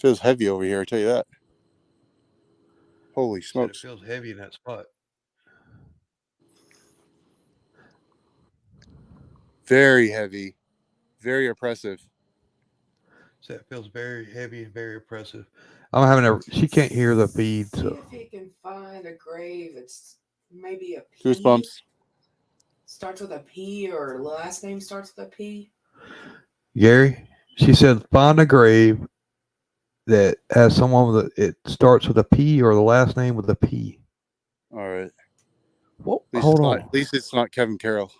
feels heavy over here, I tell you that. Holy smokes. Said it feels heavy in that spot. Very heavy. Very oppressive. Said it feels very heavy and very oppressive. I'm having she can't hear the feed. See So if he can find a grave. It's maybe a P. Goosebumps. Starts with a P, or last name starts with a P. Gary, she said, find a grave that has someone it starts with a P or the last name with a P. All right. Whoa, hold on. At least it's not Kevin Carroll.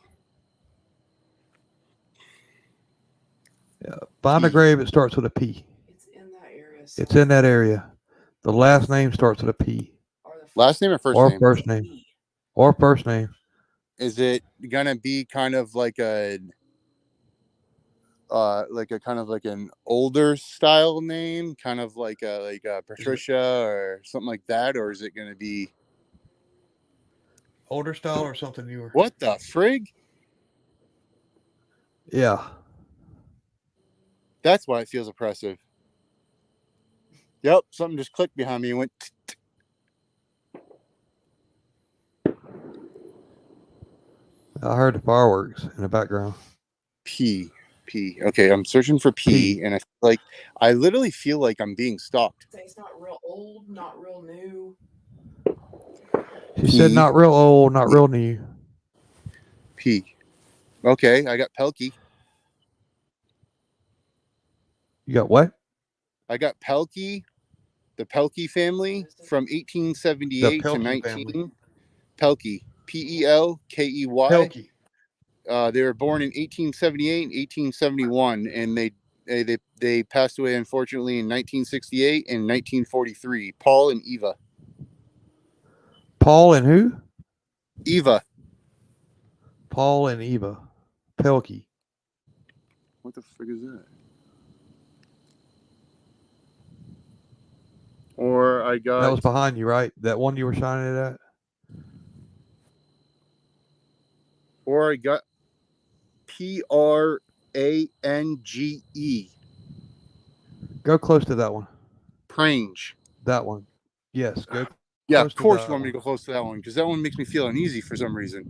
Yeah, find a grave that starts with a P. It's in that area. It's in that area. The last name starts with a P. Last name or first or name? First name. Or first name. Is it gonna be kind of like a kind of like an older style name, kind of like a Patricia or something like that, or is it gonna be older style or something newer? What the frig? Yeah. That's why it feels oppressive. Yep, something just clicked behind me and went. I heard the fireworks in the background. P. Okay, I'm searching for P, and I literally feel like I'm being stalked. It's not real old, not real new. She said not real old, not real new. P. Okay, I got Pelkey. You got what? I got Pelkey, the Pelkey family from 1878 to Pelkey 19. family. Pelkey, Pelkey. Pelkey. They were born in 1878 and 1871, and they passed away unfortunately in 1968 and 1943. Paul and Eva. Paul and who? Eva. Paul and Eva. Pelkey. What the frick is that? Or I got That was behind you, right? That one you were shining it at? Or I got Prange. Go close to that one. Prange. That one. Yes, go Yeah, close of course to you want me to go close to that one, because that one makes me feel uneasy for some reason.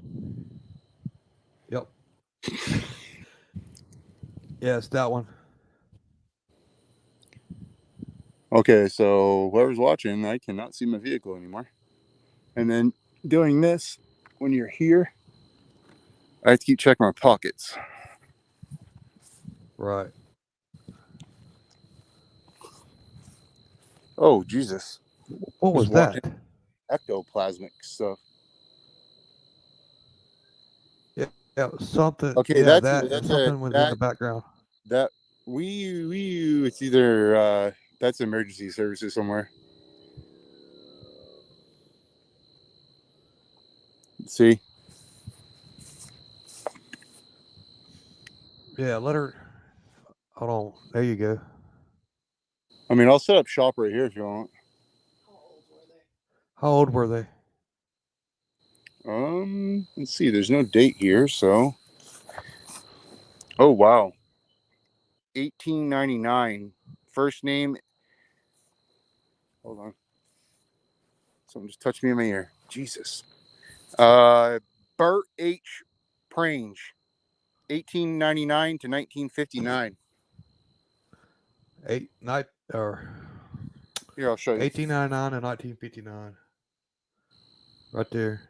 Yep. Yes, that one. Okay, so whoever's watching, I cannot see my vehicle anymore. And then doing this, when you're here, I have to keep checking my pockets. Right. Oh, Jesus. What was that? Ectoplasmic stuff. Yeah, something. Okay, yeah, that's something was in the background. That it's either that's emergency services somewhere. See? Yeah, let her. Hold on. There you go. I mean, I'll set up shop right here if you want. How old were they? Let's see. There's no date here, so. Oh wow. 1899. First name. Hold on. Someone just touched me in my ear. Jesus. Bert H. Prange. 1899 to 1959. Here, I'll show you. 1899 and 1959. Right there.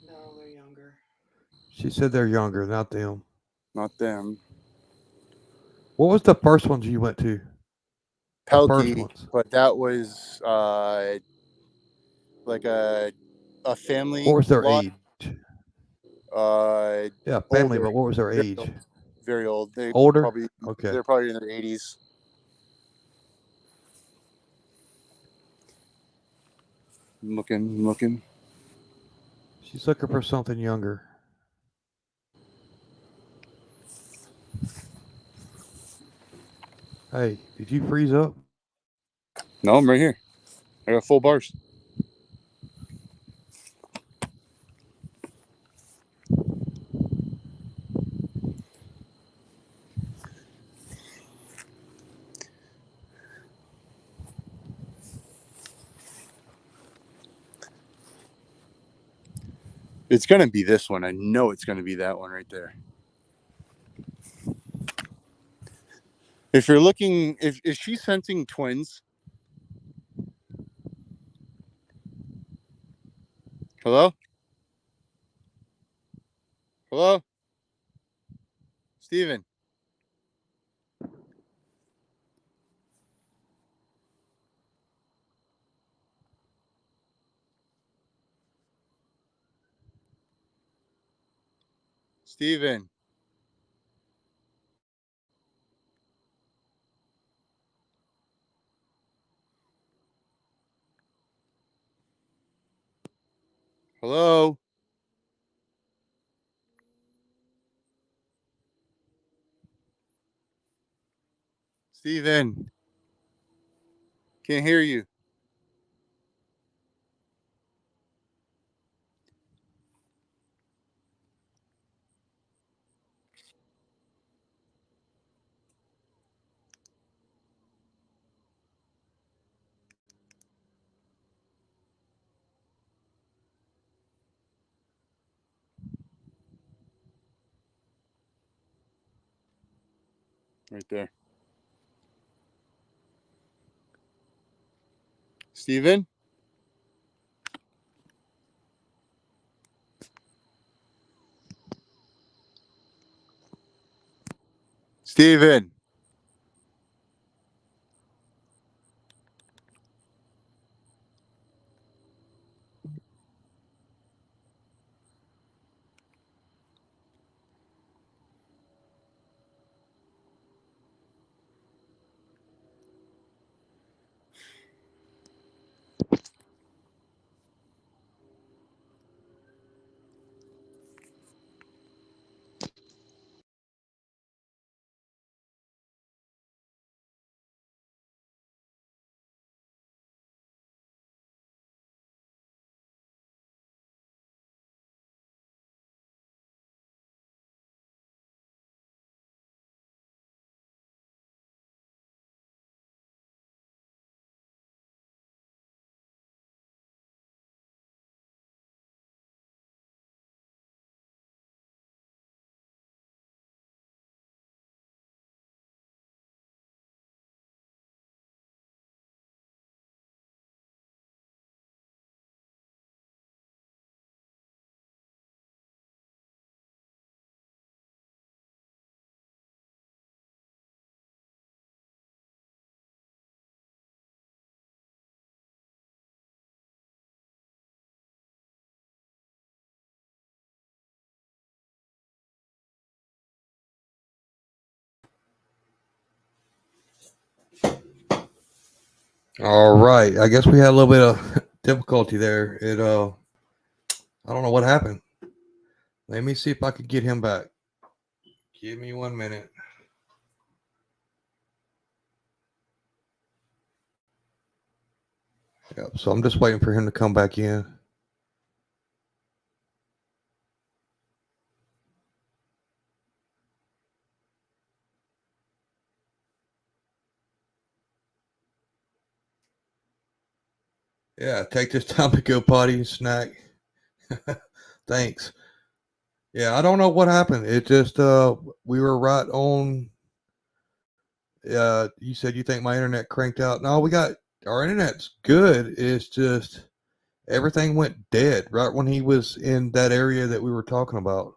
No, they're younger. She said they're younger, not them. Not them. What was the first ones you went to? Pelkey, but that was like a family. What was their lot. age? Yeah, family, older, but what was their age? Very old. They older? Probably, okay. They're probably in their 80s. I'm looking. She's looking for something younger. Hey, did you freeze up? No, I'm right here. I got full bars. It's going to be this one. I know it's going to be that one right there. If you're looking, is she sensing twins? Hello? Hello? Steven? Steven? Hello? Steven? Can't hear you. Right there. Steven? Steven. All right. I guess we had a little bit of difficulty there. I don't know what happened. Let me see if I could get him back. Give me 1 minute. Yep. So I'm just waiting for him to come back in. Yeah. Take this time to go potty and snack. Thanks. Yeah. I don't know what happened. It just, we were right on. You said you think my internet cranked out. No, we got our internet's good. It's just everything went dead right when he was in that area that we were talking about.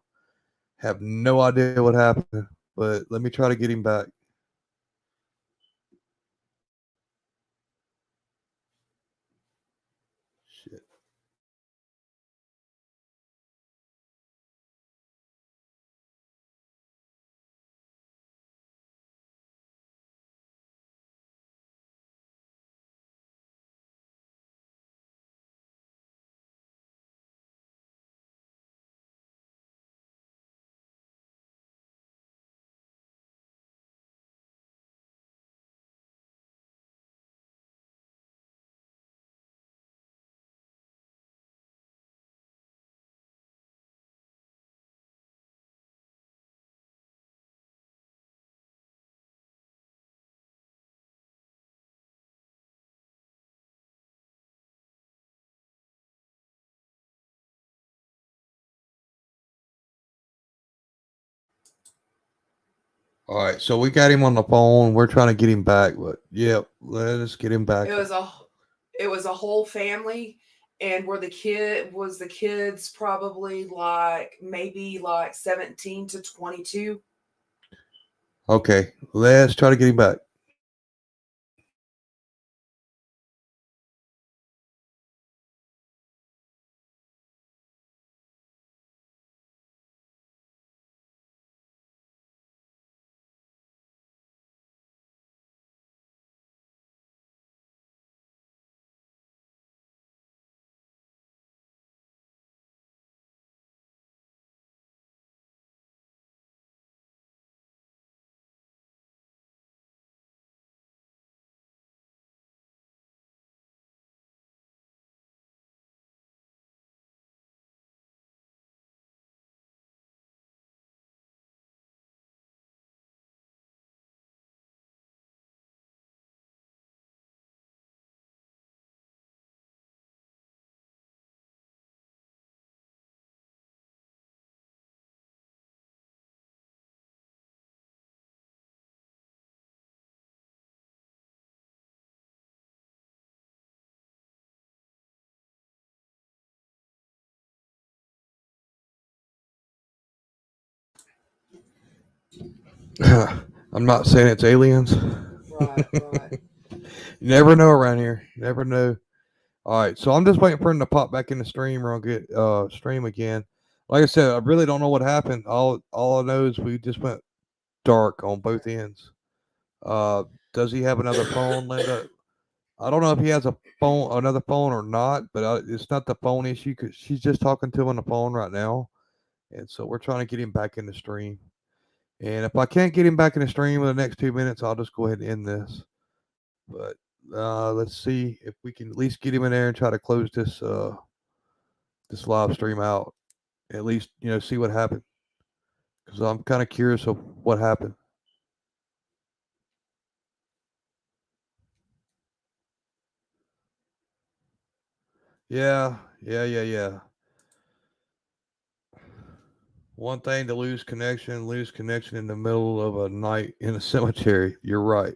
Have no idea what happened, but let me try to get him back. Shit. All right, so we got him on the phone. We're trying to get him back, but yep, let us get him back. It was a whole family, and were the kids probably like maybe like 17 to 22. Okay, let's try to get him back. I'm not saying it's aliens. Right, right. You never know around here. You never know. All right, so I'm just waiting for him to pop back in the stream or I'll get stream again. Like I said, I really don't know what happened. All I know is we just went dark on both ends. Uh, does he have another phone, Linda? I don't know if he has another phone or not, but it's not the phone issue because she's just talking to him on the phone right now, and so we're trying to get him back in the stream. And if I can't get him back in the stream in the next 2 minutes, I'll just go ahead and end this. But let's see if we can at least get him in there and try to close this live stream out. At least see what happened because I'm kind of curious of what happened. Yeah. One thing to lose connection in the middle of a night in a cemetery. You're right.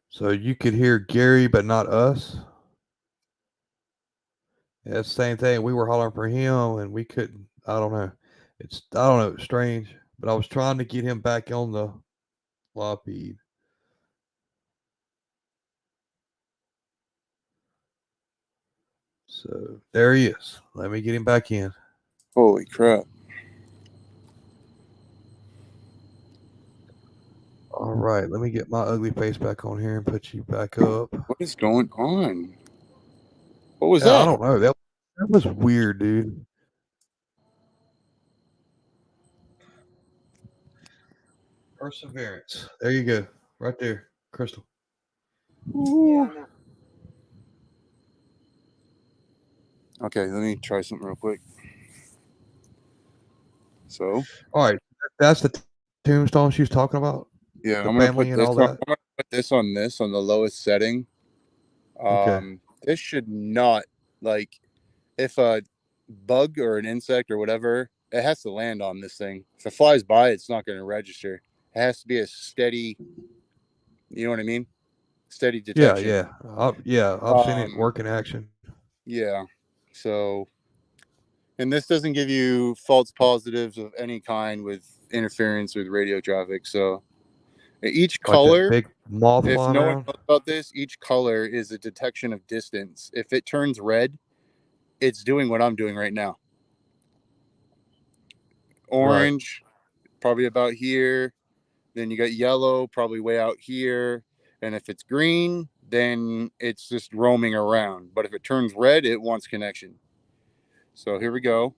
So you could hear Gary, but not us. Yeah, that's the same thing. We were hollering for him, and we couldn't. I don't know. I don't know. It's strange, but I was trying to get him back on the live feed. So there he is. Let me get him back in. Holy crap. All right, let me get my ugly face back on here and put you back up. What is going on? What was Yeah, I that? don't know. That was weird, dude. Perseverance. There you go. Right there. Crystal. Yeah, I know. Okay, let me try something real quick. So, all right. That's the tombstone she was talking about? yeah, The I'm gonna family put and this all on. that? I'm gonna put this on the lowest setting. Okay. This should not, like, if a bug or an insect or whatever, it has to land on this thing. If it flies by, it's not going to register. It has to be a steady, you know what I mean? Steady Yeah, detection. yeah. I've seen it Um, work in action. yeah. So, and this doesn't give you false positives of any kind with interference with radio traffic. So, each Like that color, big moth if flying no one around? knows about this, each color is a detection of distance. If it turns red, it's doing what I'm doing right now. Right. Orange, probably about here. Then you got yellow, probably way out here. And if it's green, then it's just roaming around. But if it turns red, it wants connection. So here we go.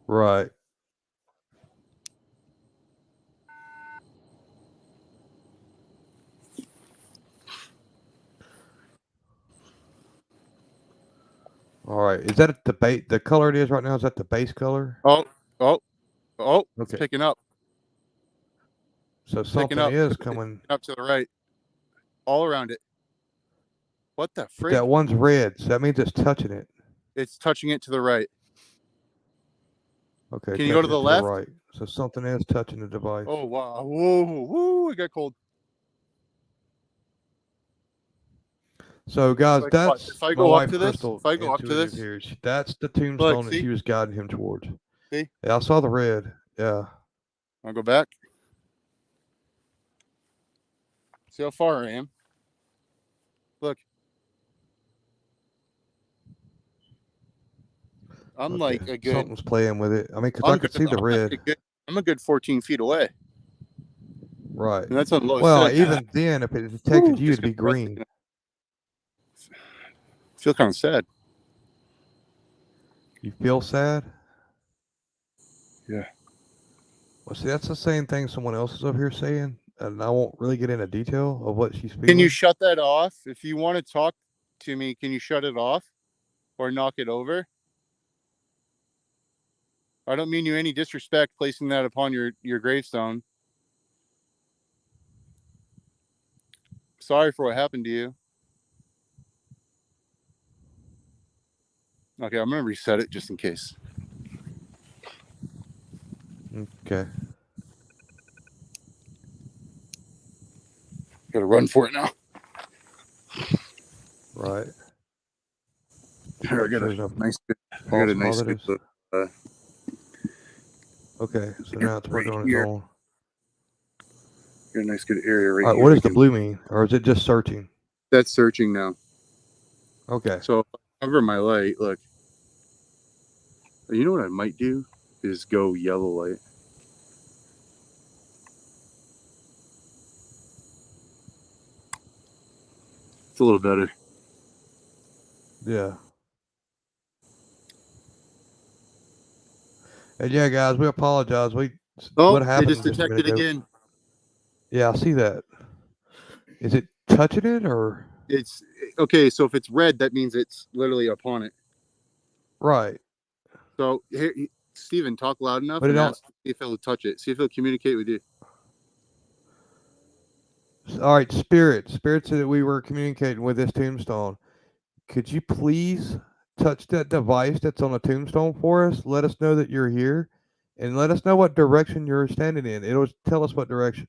Right. All right. Is that the color it is right now? Is that the base color? Oh, oh, oh, it's Okay. picking up. So It's picking something up. is It's coming. up to the right. All around it. What the But frig? that one's red, so that means it's touching it. It's touching it to the right. Okay, Can you go to touching the it to the left? right. So something is touching the device. Oh, wow. Whoa, whoa, it got cold. So guys, Like what? that's If I my go up wife to this, Crystal, if I go up to intuitive this, here. That's the look, tombstone that see? she was guiding him towards. See? Yeah, I saw the red. Yeah. I'll go back. See how far I am. Look. I'm Okay. like a good Something's playing with it. I mean, because I could see the red. I'm a good 14 feet away. Right. And that's on low Well, setting. even then, if it detected you, Just it'd be green. feel kind of sad. You feel sad? Yeah. Well, see, that's the same thing someone else is over here saying, and I won't really get into detail of what she's Can you feeling. shut that off? If you want to talk to me, can you shut it off or knock it over? I don't mean you any disrespect placing that upon your gravestone. Sorry for what happened to you. Okay, I'm going to reset it just in case. Okay. Got to run for it now. Right. Here, I got Shows a up nice good, false good positives. uh, Okay, so now it's working right on its here. own. Got a nice good area right All right, here. what we does the can- blue mean, or is it just searching? That's searching now. Okay. So if I cover my light, look. You know what I might do is go yellow light. It's a little better. Yeah. And yeah, guys, we apologize. Oh, What it happened just just a minute detected ago? again. Yeah, I see that. Is it touching it or It's okay. So if it's red, that means it's literally upon it. right? So here, Steven, talk loud enough But it and don't. ask if it'll touch it. See if it'll communicate with you. All right, Spirit. Spirit said that we were communicating with this tombstone. Could you please touch that device that's on the tombstone for us? Let us know that you're here, and let us know what direction you're standing in. It'll tell us what direction.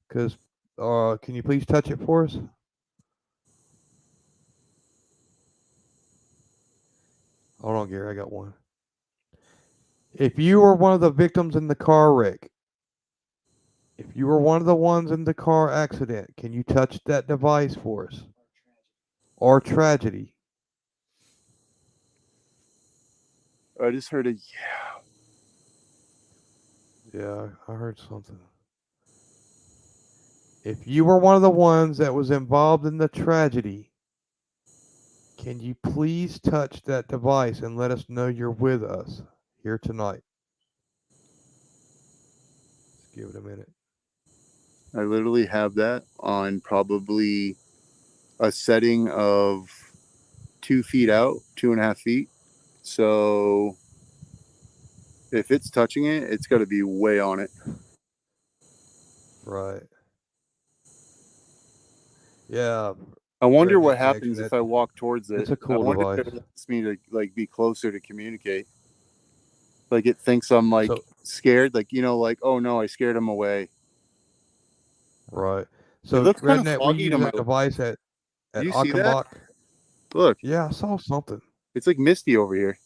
Because, can you please touch it for us? Hold on, Gary. I got one. If you were one of the victims in the car wreck, if you were one of the ones in the car accident, can you touch that device for us? Or tragedy? I just heard a. Yeah, I heard something. If you were one of the ones that was involved in the tragedy, can you please touch that device and let us know you're with us here tonight? Let's give it a minute. I literally have that on probably a setting of 2 feet out, 2.5 feet. So if it's touching it, it's got to be way on it. Right. Yeah, I wonder what Redneck Connection. happens if I walk towards it. It's a I cool wonder if device. it lets me to like be closer to communicate. Like it thinks I'm like So scared, like like oh no, I scared him away. right. It So looks kind of Redneck, we foggy use to my. that device at Do you see that? Achenbach. Look, Yeah, I saw something. it's like misty over here.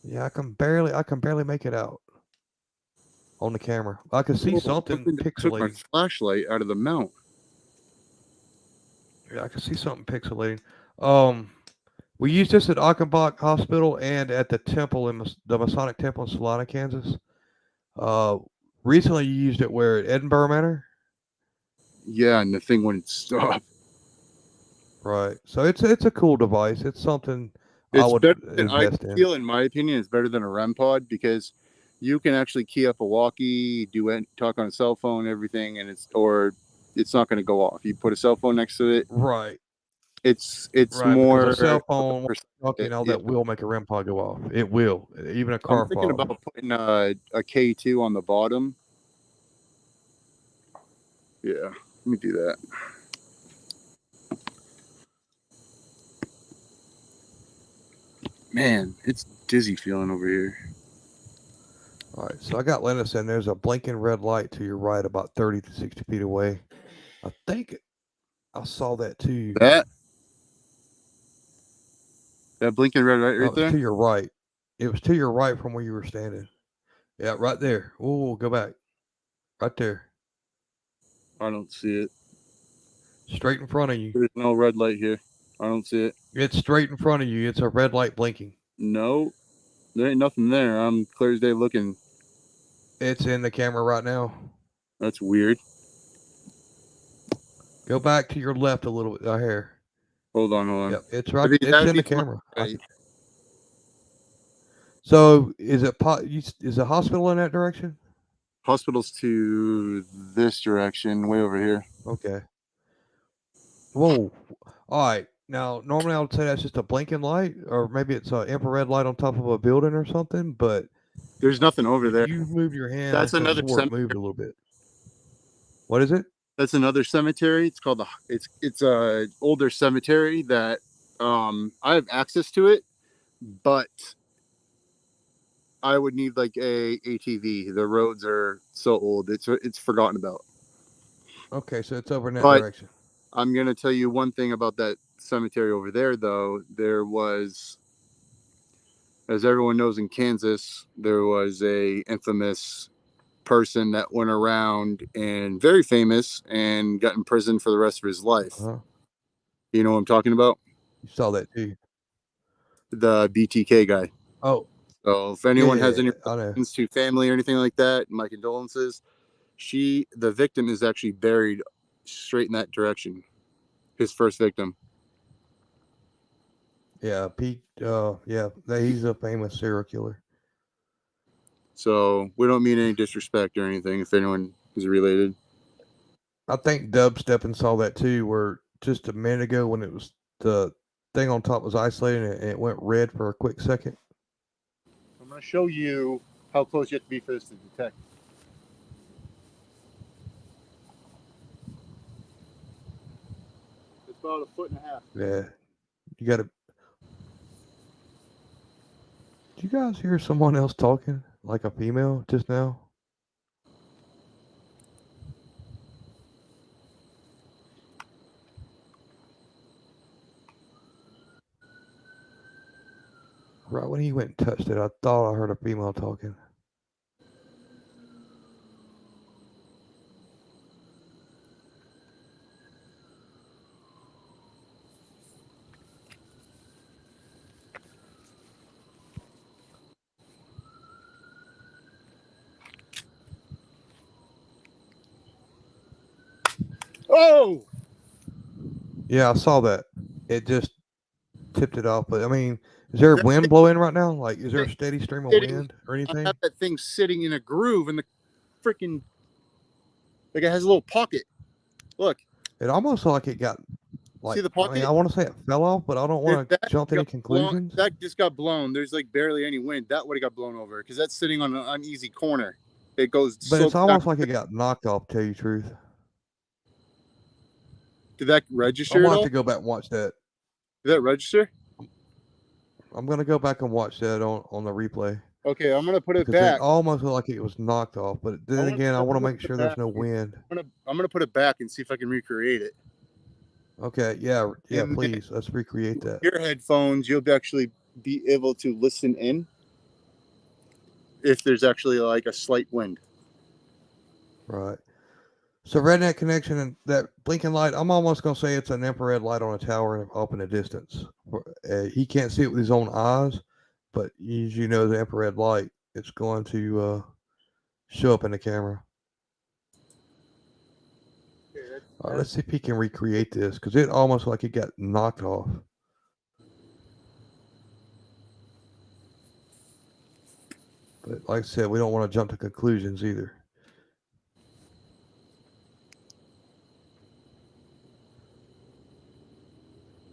Yeah, I can barely make it out on the camera. I can see Whoa, something something just took my pixelating. flashlight out of the mount. Yeah, I can see something pixelating. Um, we used this at Achenbach Hospital and at the temple in the Masonic Temple in Salina, Kansas. Uh, recently you used it where at Edinburgh Manor. Yeah, and the thing wouldn't stop. Right. So it's a cool device. It's something I It's would better than I invest in. feel, in my opinion, it's better than a REM pod because you can actually key up a walkie, talk on a cell phone, everything, and it's not going to go off. You put a cell phone next to it, Right. it's Right. Because a more cell of a phone talking all yeah. that will make a REM pod go off. It will. Even a I'm car thinking fog. about putting a K2 on the bottom. Yeah, let me do that. Man, it's dizzy feeling over here. All right. So I got Linus in. There's a blinking red light to your right, about 30 to 60 feet away. I think I saw that too. That blinking red light No, right it was there? to your right. It was to your right from where you were standing. Yeah, right there. Oh, go back. Right there. I don't see it. Straight in front of you. There's no red light here. I don't see it. It's straight in front of you. It's a red light blinking. No, there ain't nothing there. I'm clear as day looking. It's in the camera right now. That's weird. Go back to your left a little bit. Here. Hold on. Yep, it's right. That'd It's in be the camera. right. So is it? Is the hospital in that direction? Hospital's to this direction, way over here. Okay. Whoa. All right. Now, normally I would say that's just a blinking light, or maybe it's an infrared light on top of a building or something. But There's nothing over there. if you move your hand That's another before it moved a little bit, what is it? That's another cemetery. It's called it's a older cemetery that I have access to it, but I would need like a ATV. The roads are so old. It's forgotten about. Okay, so it's over in that But direction. I'm gonna tell you one thing about that cemetery over there, though, there was, as everyone knows in Kansas, there was a infamous person that went around and very famous and got in prison for the rest of his life. Uh-huh. You know what I'm talking about? You saw that too. The BTK guy. Oh, So if yeah, anyone yeah, has any I know. relations to family or anything like that, my condolences. The victim is actually buried straight in that direction. His first victim. Yeah, Pete. Yeah, he's a famous serial killer. So we don't mean any disrespect or anything if anyone is related. I think Dubstep and saw that too. Where just a minute ago, when it was the thing on top was isolated and it went red for a quick second. I'm going to show you how close you have to be for this to detect. It's about 1.5 feet. Yeah, you got to. Did you guys hear someone else talking like a female just now? Right when he went and touched it, I thought I heard a female talking. Oh! Yeah, I saw that. It just tipped it off. But I mean, is there wind blowing right now? Like, is there a steady stream of wind or I anything? have that thing sitting in a groove in the freaking, like it has a little pocket. Look. It almost like it got like. See the I mean, pocket? I want to say it fell off, but I don't want to jump to any conclusions. That just got blown. There's like barely any wind. That would have got blown over because that's sitting on an uneasy corner. It goes. But it's almost like it got knocked off. To tell you the truth. Did that I'm register gonna at have all? to go back and watch that. Did that register? I'm gonna go back and watch that on the replay. Okay, I'm gonna put it Because back. it almost looked like it was knocked off, but then again, I want to make sure there's no wind. I'm gonna put it back and see if I can recreate it. Okay, yeah, And please, let's recreate that. Your headphones, you'll actually be able to listen in if there's actually like a slight wind. Right. So redneck connection and that blinking light, I'm almost gonna say it's an infrared light on a tower up in the distance. He can't see it with his own eyes, but as you know, the infrared light, it's going to show up in the camera. All right, let's see if he can recreate this because it almost like it got knocked off. But like I said, we don't want to jump to conclusions either.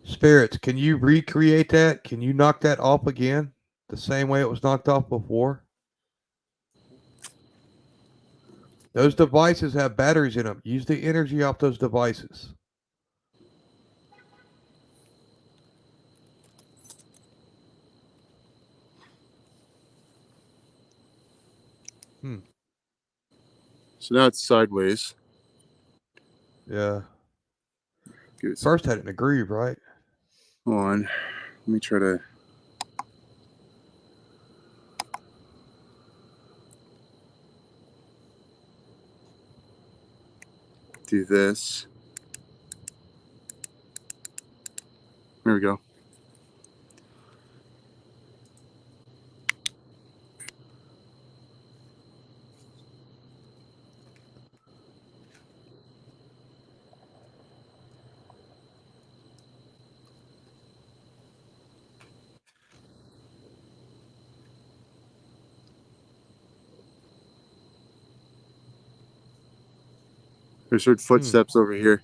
Spirits, can you recreate that? Can you knock that off again the same way it was knocked off before? Those devices have batteries in them. Use the energy off those devices. So now it's sideways. Yeah. Good. First had it in a groove, right? Hold on. Let me try to. Do this. There we go. There's heard footsteps over here.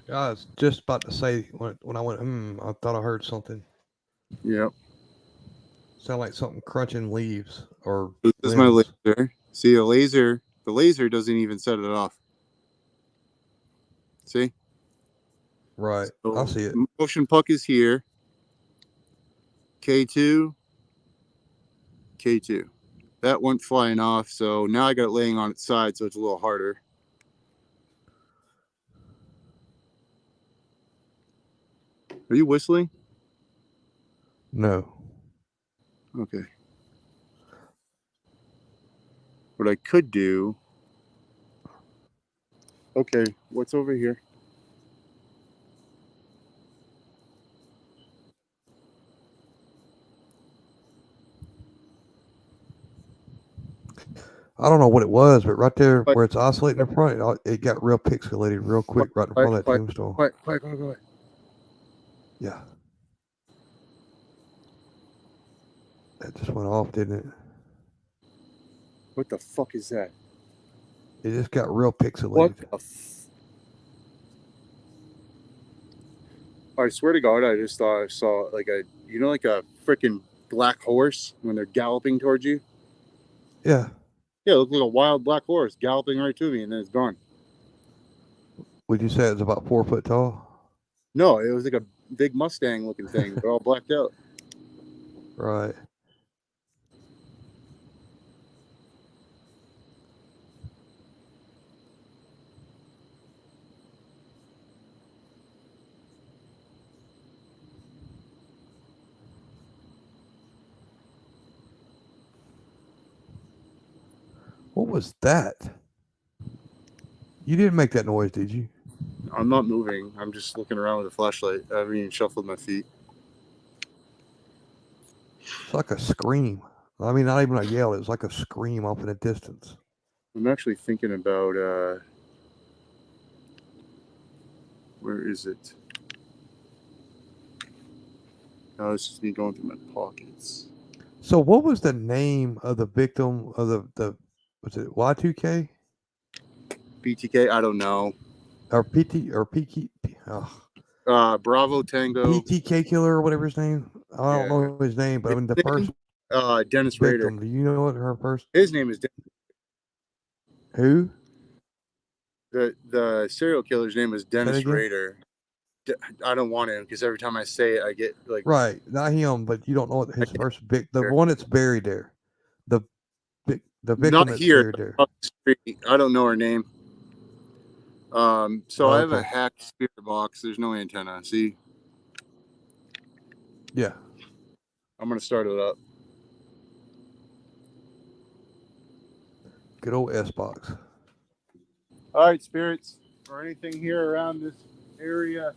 I was just about to say when I went, I thought I heard something. Yep. Sound like something crunching leaves or This is my laser. See, the laser doesn't even set it off. See? Right. So I see it. Motion puck is here. K2. K2. That went flying off, so now I got it laying on its side, so it's a little harder. Are you whistling? No. Okay. What I could do. Okay, what's over here? I don't know what it was, but right there where it's oscillating in front, it got real pixelated real quick right in front of that tombstone. Quiet. Yeah. That just went off, didn't it? What the fuck is that? It just got real pixelated. What the I swear to God, I just thought I saw like a freaking black horse when they're galloping towards you. Yeah. Yeah, it looked like a wild black horse galloping right to me, and then it's gone. Would you say it was about 4 foot tall? No, it was like a big Mustang looking thing, but all blacked out. Right. What was that? You didn't make that noise, did you? I'm not moving. I'm just looking around with a flashlight. I haven't even shuffled my feet. It's like a scream. I mean, not even a yell. It was like a scream off in the distance. I'm actually thinking about where is it? No, this is me going through my pockets. So, what was the name of the victim of the was it Y2K? BTK? I don't know. Or PT or PK? Oh. Bravo Tango. PTK killer or whatever his name. I don't know his name, but I mean the first Dennis victim. Rader. Do you know what her first? His name is Who? The serial killer's name is Dennis Rader. I don't want him because every time I say it, I get like right, not him, but you don't know what his first the one that's buried there, the victim not that's here. buried there. I don't know her name. So I have a Okay. hacked spirit box. There's no antenna. See? Yeah. I'm gonna start it up. Good old S box. All right, spirits, or anything here around this area,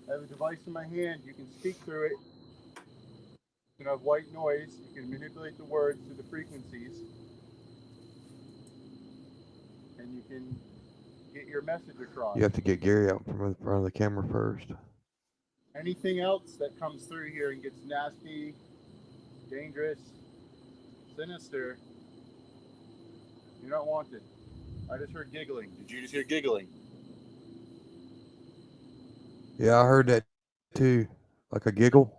I have a device in my hand. You can speak through it. You can have white noise. You can manipulate the words to the frequencies, and you can get your message across. You have to get Gary out from in front of the camera first. Anything else that comes through here and gets nasty, dangerous, sinister, you're not wanted. I just heard giggling. Did you just hear giggling? Yeah, I heard that too. Like a giggle.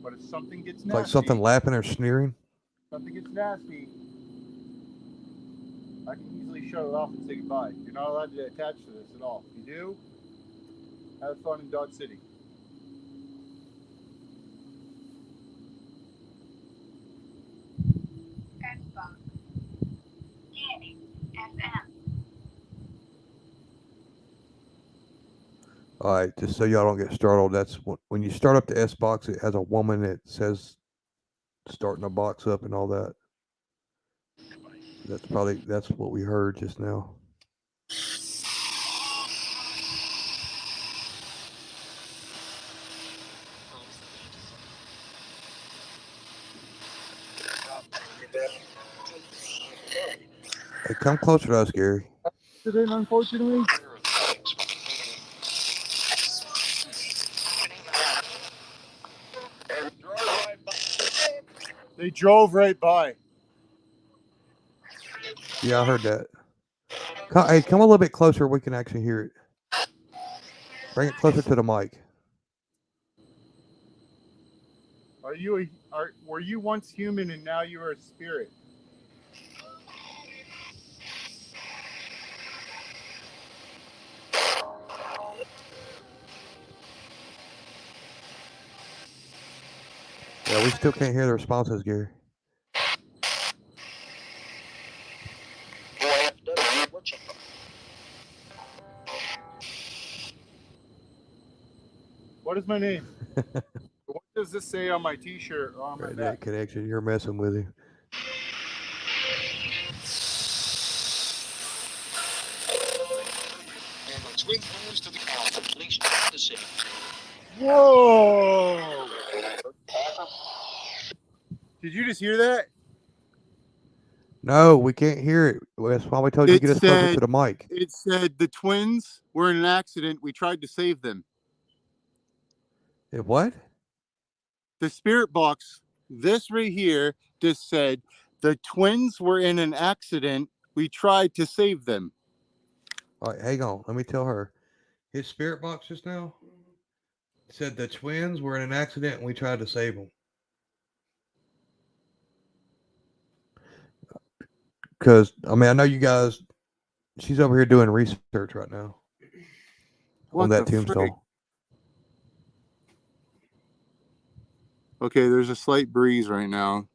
But if something gets nasty, Like something laughing or sneering. something gets nasty, I can easily shut it off and say goodbye. You're not allowed to attach to this at all. If you do, have fun in Dodge City. All right, just so y'all don't get startled, that's when you start up the S box, it has a woman that says starting the box up and all that. That's what we heard just now. Hey, come closer to us, Gary. Unfortunately, they drove right by. Yeah, I heard that. Hey, come a little bit closer. We can actually hear it. Bring it closer to the mic. Were you once human and now you are a spirit? Yeah, we still can't hear the responses, Gary. What is my name? What does this say on my T-shirt or on my Redneck back? connection. You're messing with him. Whoa! Did you just hear that? No, we can't hear it. That's why we told you to get us closer to the mic. It said the twins were in an accident. We tried to save them. What? The spirit box, this right here, just said the twins were in an accident. We tried to save them. All right, hang on. Let me tell her. His spirit box just now said the twins were in an accident and we tried to save them. Because, I mean, I know you guys, she's over here doing research right now on that tombstone. Okay, there's a slight breeze right now.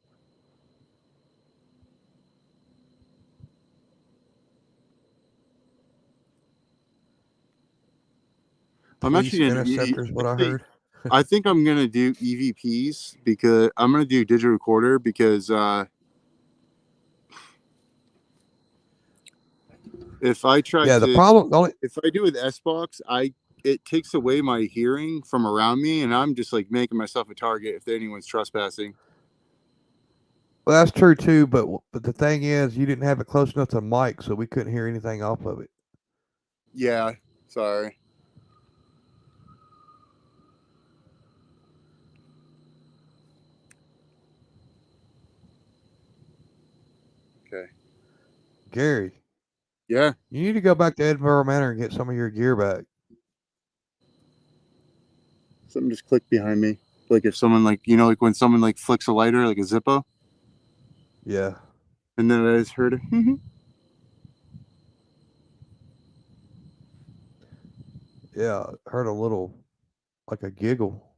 I'm actually going interceptors, what I heard. I think I'm going to do EVPs because I'm going to do digital recorder because if I try if I do with S-Box, it takes away my hearing from around me, and I'm just like making myself a target if anyone's trespassing. Well, that's true too, but the thing is, you didn't have it close enough to the mic, so we couldn't hear anything off of it. Yeah, sorry. Okay. Gary. Yeah. You need to go back to Edinburgh Manor and get some of your gear back. Something just clicked behind me. Like if someone like when someone like flicks a lighter, like a Zippo. Yeah. And then I just heard it. Yeah, heard a little, like a giggle.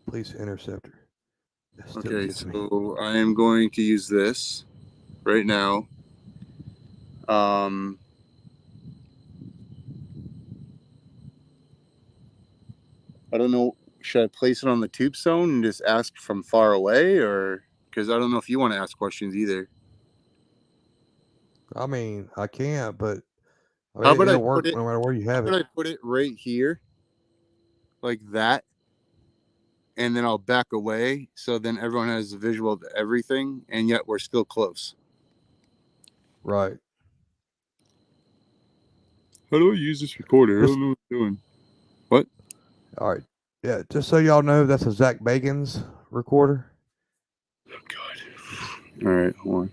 Police interceptor. Okay, so I am going to use this right now. I don't know. Should I place it on the tube stone and just ask from far away, or because I don't know if you want to ask questions either. I mean, I can't, but I How mean, about it'll work no matter where you have it. I put it right here, like that, and then I'll back away, so then everyone has a visual of everything, and yet we're still close. Right. How do I use this recorder? I don't know what I'm doing. What? All right. Yeah, just so y'all know, that's a Zach Bagans recorder. Oh, God. All right, hold on.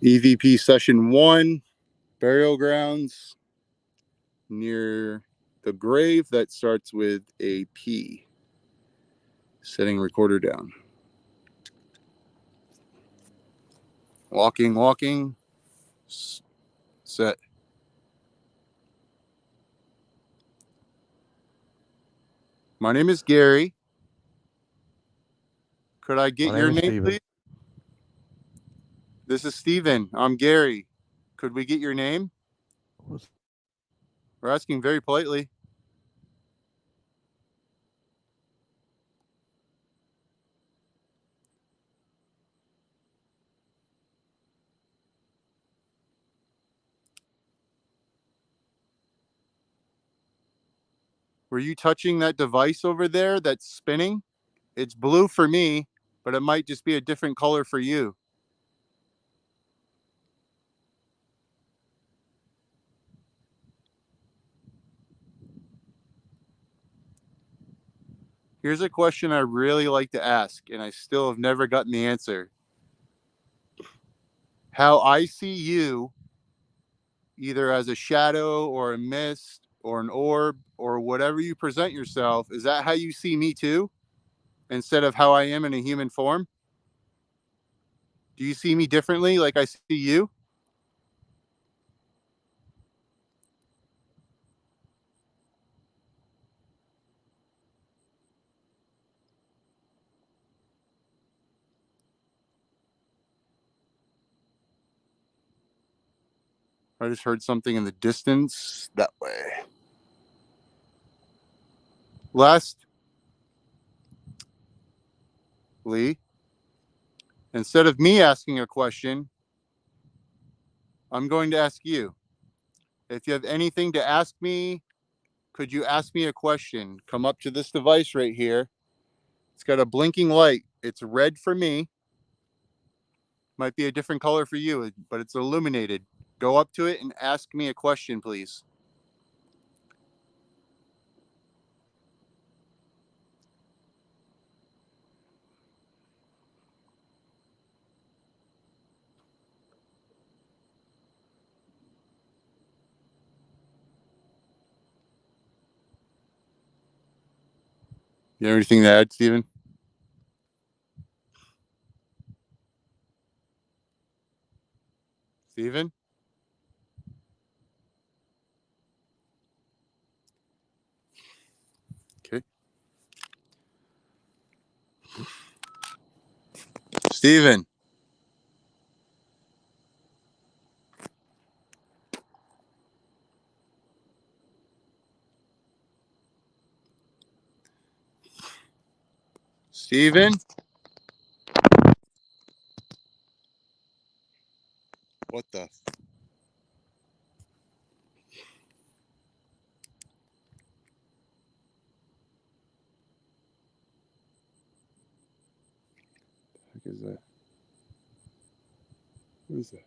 EVP session 1, burial grounds near the grave that starts with a P. Setting recorder down. Walking. Set. My name is Gary. Could I get your name, please? This is Steven. I'm Gary. Could we get your name? We're asking very politely. Were you touching that device over there that's spinning? It's blue for me, but it might just be a different color for you. Here's a question I really like to ask, and I still have never gotten the answer. How I see you, either as a shadow or a mist or an orb or whatever you present yourself, is that how you see me too? Instead of how I am in a human form? Do you see me differently like I see you? I just heard something in the distance that way. Lastly, instead of me asking a question, I'm going to ask you. If you have anything to ask me, could you ask me a question? Come up to this device right here. It's got a blinking light. It's red for me. Might be a different color for you, but it's illuminated. Go up to it and ask me a question, please. You have anything to add, Stephen? Stephen? Okay. Stephen. Stephen? What the? Heck is that? What is that?